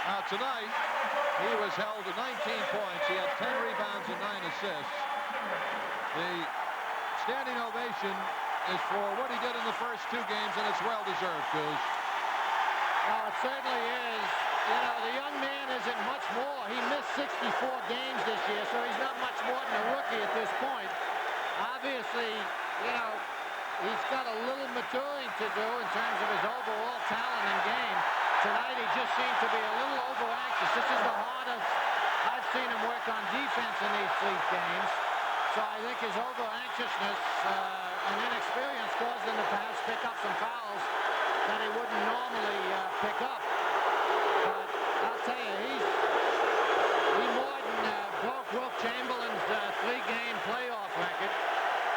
[SPEAKER 1] Now tonight, he was held to 19 points. He had 10 rebounds and 9 assists. The standing ovation is for what he did in the first 2 games, and it's well-deserved, Coos.
[SPEAKER 2] Well, it certainly is. You know, the young man isn't much more. He missed 64 games this year, so he's not much more than a rookie at this point. Obviously, you know, he's got a little maturing to do in terms of his overall talent and game. Tonight, he just seemed to be a little over-anxious. This is the hardest I've seen him work on defense in these 3 games. So I think his over-anxiousness and inexperience caused him to perhaps pick up some fouls that he wouldn't normally pick up. But I'll tell you, he more than broke Wilt Chamberlain's 3-game playoff record.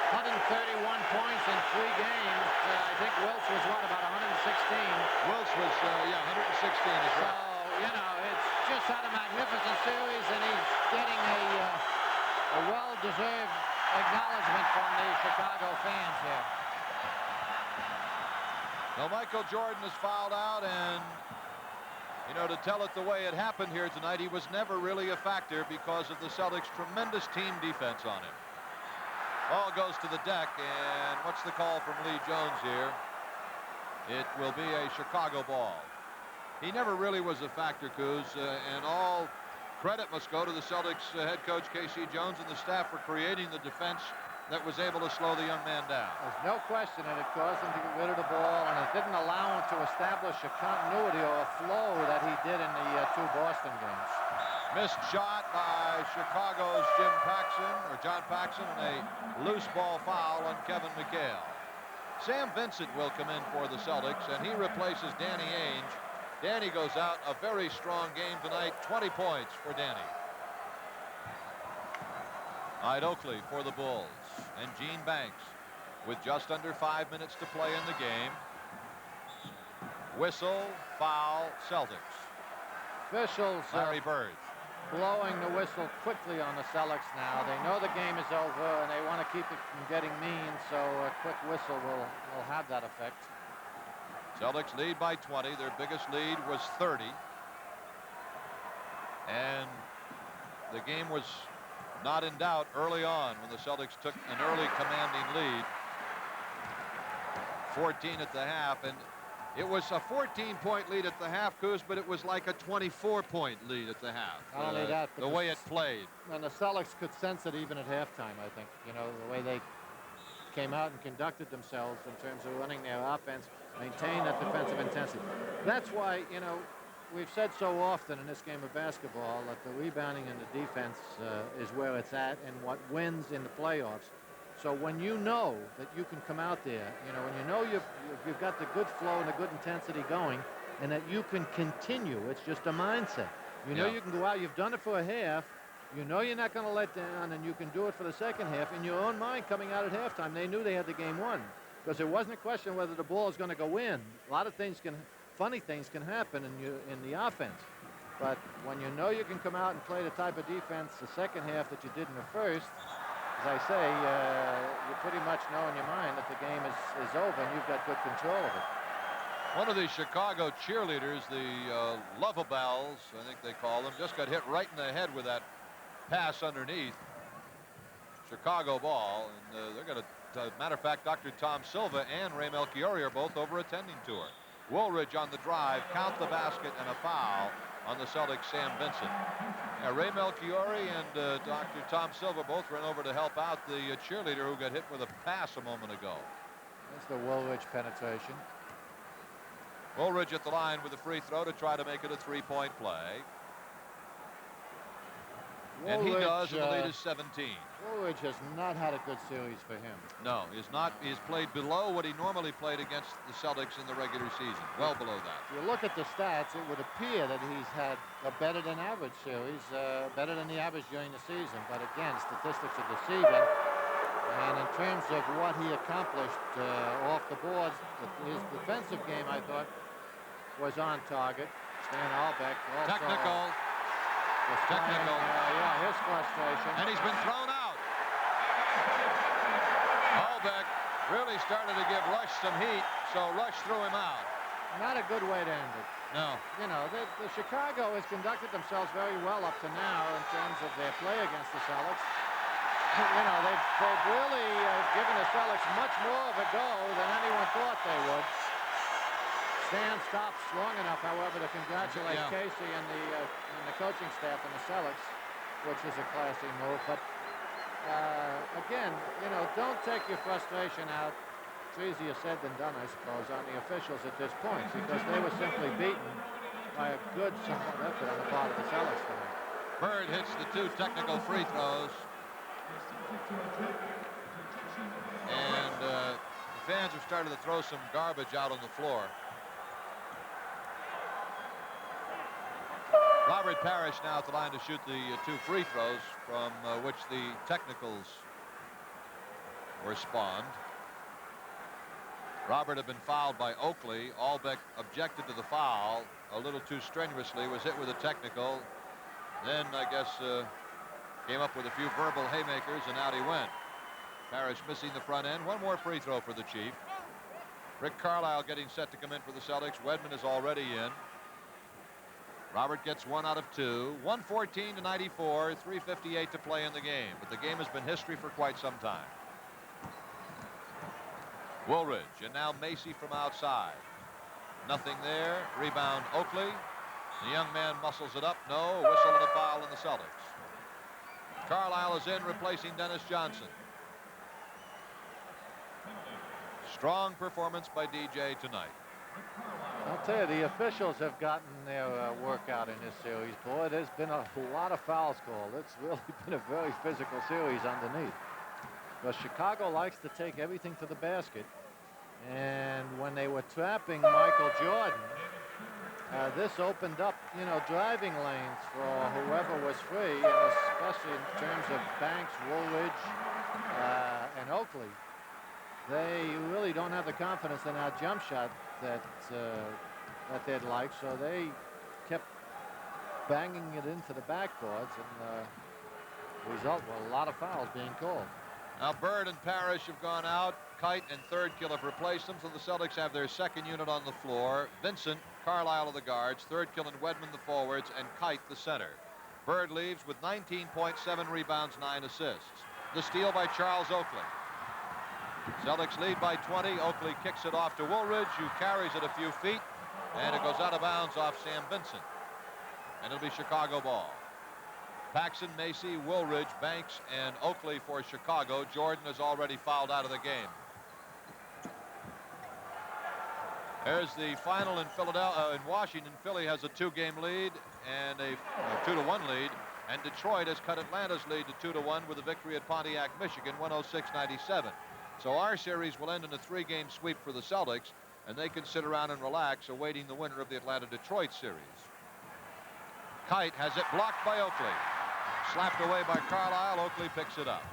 [SPEAKER 2] 131 points in 3 games. I think Wilt's was, what, about 116?
[SPEAKER 1] Wilt's was, yeah, 116 is right.
[SPEAKER 2] So, you know, it's just had a magnificent series, and he's getting a well-deserved acknowledgement from the Chicago fans here.
[SPEAKER 1] Now, Michael Jordan is fouled out, and, you know, to tell it the way it happened here tonight, he was never really a factor because of the Celtics' tremendous team defense on him. Ball goes to the deck, and what's the call from Lee Jones here? It will be a Chicago ball. He never really was a factor, Coos, and all credit must go to the Celtics head coach K.C. Jones and the staff for creating the defense that was able to slow the young man down.
[SPEAKER 2] There's no question that it caused him to get rid of the ball, and it didn't allow him to establish a continuity or a flow that he did in the 2 Boston games.
[SPEAKER 1] Missed shot by Chicago's John Paxson, and a loose ball foul on Kevin McHale. Sam Vincent will come in for the Celtics, and he replaces Danny Ainge. Danny goes out, a very strong game tonight, 20 points for Danny. Hyde Oakley for the Bulls, and Gene Banks with just under 5 minutes to play in the game. Whistle, foul, Celtics.
[SPEAKER 2] Officials
[SPEAKER 1] Larry Bird
[SPEAKER 2] blowing the whistle quickly on the Celtics now. They know the game is over, and they want to keep it from getting mean, so a quick whistle will have that effect.
[SPEAKER 1] Celtics lead by 20. Their biggest lead was 30. And the game was not in doubt early on when the Celtics took an early commanding lead. 14 at the half, and it was a 14-point lead at the half, Coos, but it was like a 24-point lead at the half.
[SPEAKER 2] Not only that, but
[SPEAKER 1] the way it played.
[SPEAKER 2] And the Celtics could sense it even at halftime, I think. You know, the way they came out and conducted themselves in terms of running their offense, maintain that defensive intensity. That's why, you know, we've said so often in this game of basketball that the rebounding and the defense is where it's at and what wins in the playoffs. So when you know that you can come out there, you know, when you know you've got the good flow and the good intensity going, and that you can continue, it's just a mindset. You know you can go out, you've done it for a half, you know you're not going to let down, and you can do it for the second half. In your own mind coming out at halftime, they knew they had the game won. Because it wasn't a question whether the ball is going to go in. A lot of things funny things can happen in the offense. But when you know you can come out and play the type of defense the second half that you did in the first, as I say, you pretty much know in your mind that the game is over and you've got good control of it.
[SPEAKER 1] One of the Chicago cheerleaders, the Lovabells, I think they call them, just got hit right in the head with that pass underneath. Chicago ball, and they're going to, matter of fact, Dr. Tom Silva and Ray Melchiori are both over attending to her. Woolridge on the drive, count the basket, and a foul on the Celtics, Sam Vincent. Yeah, Ray Melchiori and Dr. Tom Silva both ran over to help out the cheerleader who got hit with a pass a moment ago.
[SPEAKER 2] That's the Woolridge penetration.
[SPEAKER 1] Woolridge at the line with a free throw to try to make it a three-point play. And he does, and the lead is 17.
[SPEAKER 2] Woolridge has not had a good series for him.
[SPEAKER 1] No, he's not. He's played below what he normally played against the Celtics in the regular season. Well below that.
[SPEAKER 2] If you look at the stats, it would appear that he's had a better than average series, better than the average during the season. But again, statistics are deceiving. And in terms of what he accomplished off the boards, his defensive game, I thought, was on target. Stan Albeck also.
[SPEAKER 1] Technical.
[SPEAKER 2] Yeah, his frustration.
[SPEAKER 1] And he's been thrown out. Albeck really started to give Rush some heat, so Rush threw him out.
[SPEAKER 2] Not a good way to end it.
[SPEAKER 1] No.
[SPEAKER 2] You know, the Chicago has conducted themselves very well up to now in terms of their play against the Celtics. you know, they've really given the Celtics much more of a go than anyone thought they would. Stan stops long enough, however, to congratulate Casey and the coaching staff and the Celtics, which is a classy move. But again, you know, don't take your frustration out. It's easier said than done, I suppose, on the officials at this point, because they were simply beaten by a good, somewhat effort on the part of the Celtics tonight.
[SPEAKER 1] Bird hits the 2 technical free throws. And the fans have started to throw some garbage out on the floor. Robert Parrish now at the line to shoot the 2 free throws, from which the technicals were spawned. Robert had been fouled by Oakley. Albeck objected to the foul a little too strenuously, was hit with a technical. Then, I guess, came up with a few verbal haymakers, and out he went. Parrish missing the front end. One more free throw for the Chief. Rick Carlisle getting set to come in for the Celtics. Weedman is already in. Robert gets 1 out of 2. 114-94, 3:58 to play in the game. But the game has been history for quite some time. Woolridge, and now Macy from outside. Nothing there. Rebound Oakley. The young man muscles it up. No. Whistle and a foul in the Celtics. Carlisle is in, replacing Dennis Johnson. Strong performance by DJ tonight.
[SPEAKER 2] I'll tell you, the officials have gotten their work out in this series. Boy, there's been a lot of fouls called. It's really been a very physical series underneath. But Chicago likes to take everything to the basket. And when they were trapping Michael Jordan, this opened up, you know, driving lanes for whoever was free, and especially in terms of Banks, Woolridge, and Oakley. They really don't have the confidence in our jump shot that they'd like, so they kept banging it into the backboards, and the result was a lot of fouls being called.
[SPEAKER 1] Now Bird and Parrish have gone out. Kite and Third-Kill have replaced them, so the Celtics have their second unit on the floor. Vincent, Carlisle are the guards, Third-Kill and Weedman the forwards, and Kite the center. Bird leaves with 19.7 rebounds, 9 assists. The steal by Charles Oakley. Celtics lead by 20. Oakley kicks it off to Woolridge, who carries it a few feet, and it goes out of bounds off Sam Vincent. And it'll be Chicago ball. Paxson, Macy, Woolridge, Banks, and Oakley for Chicago. Jordan is already fouled out of the game. There's the final in Philadelphia. In Washington, Philly has a 2-game lead and a 2-1 lead, and Detroit has cut Atlanta's lead to 2-1 with a victory at Pontiac, Michigan, 106-97. So our series will end in a 3-game sweep for the Celtics, and they can sit around and relax, awaiting the winner of the Atlanta-Detroit series. Kite has it blocked by Oakley. Slapped away by Carlisle. Oakley picks it up.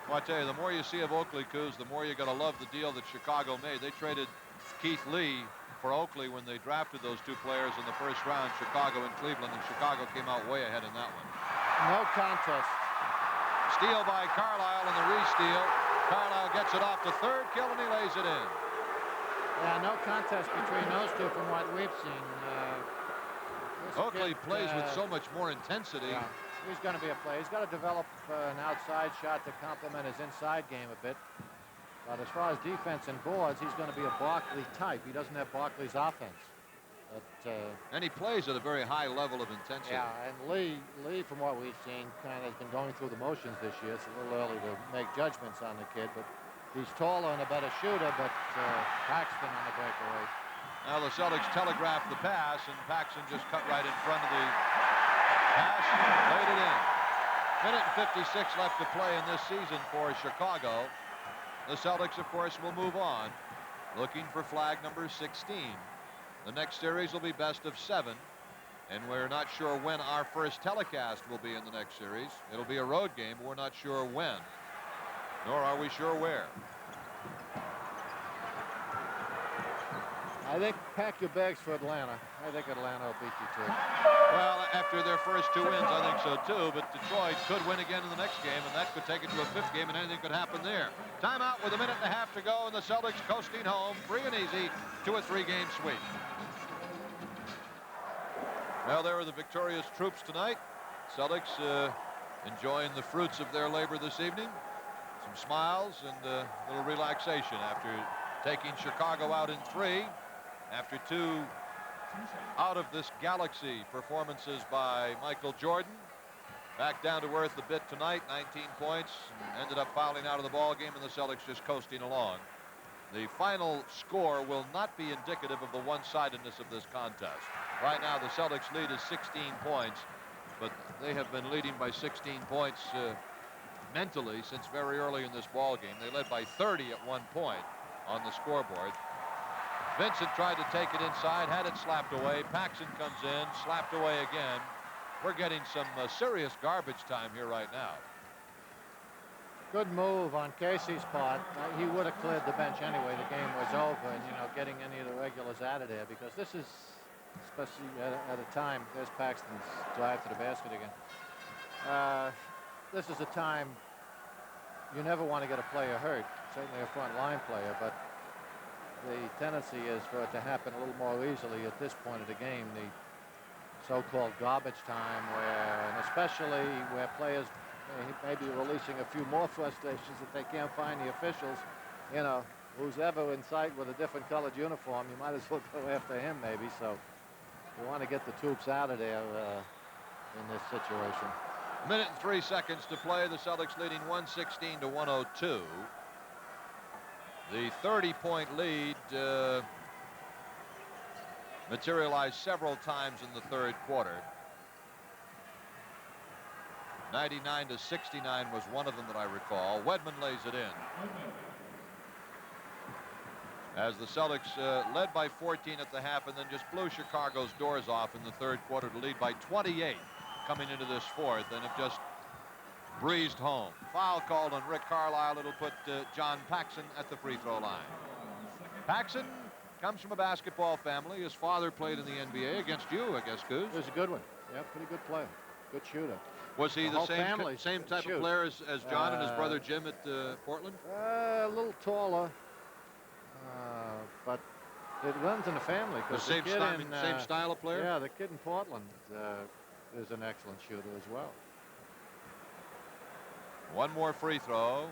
[SPEAKER 1] Well, I tell you, the more you see of Oakley, Coos, the more you're going to love the deal that Chicago made. They traded Keith Lee for Oakley when they drafted those 2 players in the first round, Chicago and Cleveland, and Chicago came out way ahead in that one.
[SPEAKER 2] No contest.
[SPEAKER 1] Steal by Carlisle and the re-steal. Carlisle gets it off to Third-Kill, and he lays it in.
[SPEAKER 2] Yeah, no contest between those 2 from what we've seen.
[SPEAKER 1] Oakley plays with so much more intensity.
[SPEAKER 2] Yeah, he's going to be a player. He's got to develop an outside shot to complement his inside game a bit. But as far as defense and boards, he's going to be a Barkley type. He doesn't have Barkley's offense. But,
[SPEAKER 1] and he plays at a very high level of intensity.
[SPEAKER 2] Yeah, and Lee, from what we've seen, kind of has been going through the motions this year. It's a little early to make judgments on the kid, but he's taller and a better shooter, but Paxson on the breakaway.
[SPEAKER 1] Now the Celtics telegraphed the pass, and Paxson just cut right in front of the pass, laid it in. Minute and 56 left to play in this season for Chicago. The Celtics, of course, will move on, looking for flag number 16. The next series will be best of 7, and we're not sure when our first telecast will be in the next series. It'll be a road game, but we're not sure when, nor are we sure where.
[SPEAKER 2] I think pack your bags for Atlanta. I think Atlanta will beat you too.
[SPEAKER 1] Well, after their first 2 wins, I think so too, but Detroit could win again in the next game, and that could take it to a 5th game, and anything could happen there. Timeout with a minute and a half to go, and the Celtics coasting home, free and easy, to a 3-game sweep. Well, there are the victorious troops tonight. Celtics enjoying the fruits of their labor this evening. Some smiles and a little relaxation after taking Chicago out in 3 after 2 out of this galaxy performances by Michael Jordan. Back down to earth a bit tonight, 19 points, ended up fouling out of the ball game, and the Celtics just coasting along. The final score will not be indicative of the one-sidedness of this contest. Right now, the Celtics lead is 16 points, but they have been leading by 16 points mentally since very early in this ball game. They led by 30 at one point on the scoreboard. Vincent tried to take it inside, had it slapped away. Paxson comes in, slapped away again. We're getting some serious garbage time here right now.
[SPEAKER 2] Good move on Casey's part. He would have cleared the bench anyway. The game was over, and getting any of the regulars out of there, because this is, especially at a time, there's Paxton's drive to the basket again. This is a time you never want to get a player hurt, certainly a front line player, but the tendency is for it to happen a little more easily at this point of the game, the so-called garbage time, and especially where players may be releasing a few more frustrations if they can't find the officials. Who's ever in sight with a different colored uniform, you might as well go after him maybe. So you want to get the troops out of there in this situation.
[SPEAKER 1] Minute and 3 seconds to play. The Celtics leading 116 to 102. The 30-point lead materialized several times in the third quarter. 99 to 69 was one of them that I recall. Weedman lays it in. As the Celtics led by 14 at the half and then just blew Chicago's doors off in the third quarter to lead by 28 coming into this fourth, and have just breezed home. Foul called on Rick Carlisle. It'll put John Paxson at the free throw line. Paxson comes from a basketball family. His father played in the NBA against you, I guess, Coos.
[SPEAKER 2] It was a good one. Yeah, pretty good player. Good shooter.
[SPEAKER 1] Was he the same type
[SPEAKER 2] shoot.
[SPEAKER 1] of player as John and his brother Jim at Portland?
[SPEAKER 2] A little taller, but it runs in the family.
[SPEAKER 1] The same style of player?
[SPEAKER 2] Yeah, the kid in Portland is an excellent shooter as well.
[SPEAKER 1] One more free throw.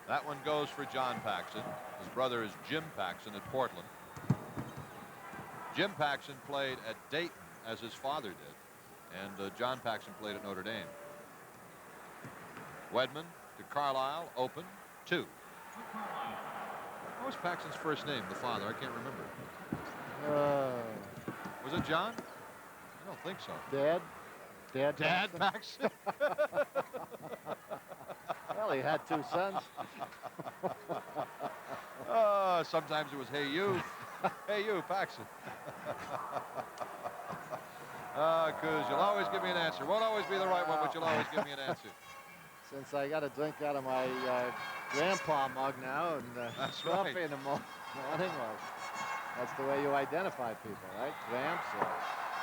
[SPEAKER 1] That one goes for John Paxson. His brother is Jim Paxson at Portland. Jim Paxson played at Dayton as his father did. And John Paxson played at Notre Dame. Weedman to Carlisle, open, 2. What was Paxson's first name, the father? I can't remember. Was it John? I don't think so.
[SPEAKER 2] Dad
[SPEAKER 1] Paxson?
[SPEAKER 2] Well, he had 2 sons.
[SPEAKER 1] Sometimes it was, hey, you. Hey, you, Paxson. Coos, you'll always give me an answer. Won't always be the right one, but you'll always give me an answer.
[SPEAKER 2] Since I got a drink out of my grandpa mug now, and
[SPEAKER 1] that's
[SPEAKER 2] coffee
[SPEAKER 1] right.
[SPEAKER 2] in the morning, that's the way you identify people, right? Gramps.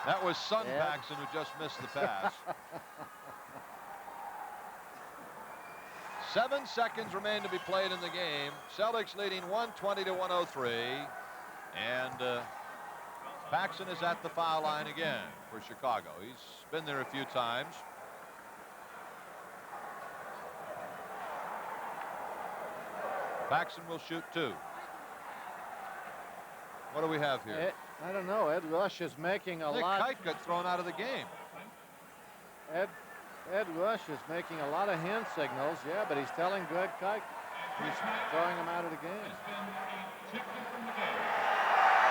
[SPEAKER 1] That was son
[SPEAKER 2] Dad.
[SPEAKER 1] Paxson who just missed the pass. 7 seconds remain to be played in the game. Celtics leading 120 to 103. And Paxson is at the foul line again for Chicago. He's been there a few times. Paxson will shoot 2. What do we have here?
[SPEAKER 2] I don't know. Ed Rush is making a lot.
[SPEAKER 1] Kite got thrown out of the game.
[SPEAKER 2] Ed Rush is making a lot of hand signals. Yeah, but he's telling Greg Kite he's throwing him out of the game.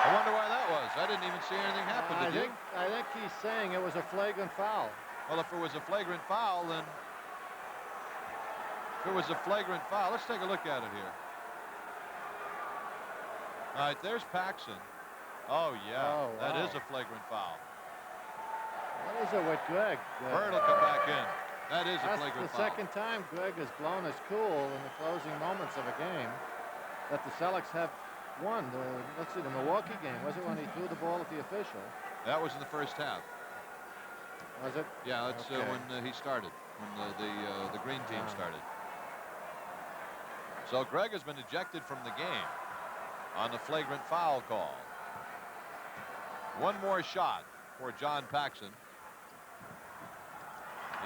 [SPEAKER 1] I wonder why that was. I didn't even see anything happen. Did you?
[SPEAKER 2] I think he's saying it was a flagrant foul.
[SPEAKER 1] Well, if it was a flagrant foul, then let's take a look at it here. All right, there's Paxson. Oh, yeah,
[SPEAKER 2] wow.
[SPEAKER 1] That is a flagrant foul.
[SPEAKER 2] What is it with Greg?
[SPEAKER 1] Bird will come back in. That is a
[SPEAKER 2] That's
[SPEAKER 1] flagrant
[SPEAKER 2] the
[SPEAKER 1] foul.
[SPEAKER 2] second time Greg has blown his cool in the closing moments of a game that the Celtics have won. Let's see, the Milwaukee game. Was it when he threw the ball at the official?
[SPEAKER 1] That was in the first half.
[SPEAKER 2] Was it?
[SPEAKER 1] Yeah, that's
[SPEAKER 2] Okay.
[SPEAKER 1] when he started, when the green team started. So Greg has been ejected from the game on the flagrant foul call. One more shot for John Paxson.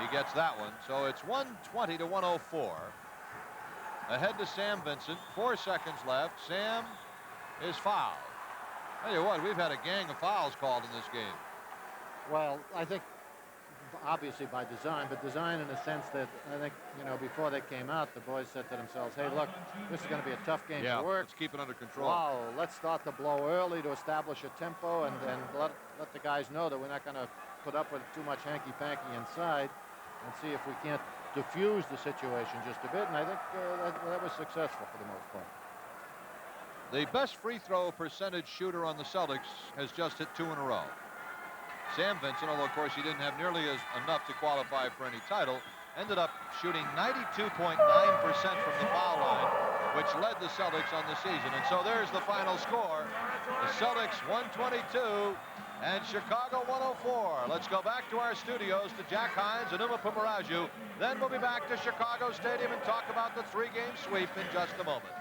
[SPEAKER 1] He gets that one. So it's 120 to 104. Ahead to Sam Vincent. 4 seconds left. Sam is fouled. Tell you what, we've had a gang of fouls called in this game.
[SPEAKER 2] Well, I think obviously by design, but design in the sense that I think, you know, before they came out, the boys said to themselves, hey, look, this is going to be a tough game to work.
[SPEAKER 1] Let's keep it under control.
[SPEAKER 2] Wow, let's start the blow early to establish a tempo and let the guys know that we're not going to put up with too much hanky-panky inside and see if we can't diffuse the situation just a bit. And I think that was successful for the most part.
[SPEAKER 1] The best free throw percentage shooter on the Celtics has just hit 2 in a row. Sam Vincent, although of course he didn't have nearly enough to qualify for any title, ended up shooting 92.9% from the foul line, which led the Celtics on the season. And so there's the final score. The Celtics 122 and Chicago 104. Let's go back to our studios to Jack Hines and Uma Pumaraju. Then we'll be back to Chicago Stadium and talk about the 3-game sweep in just a moment.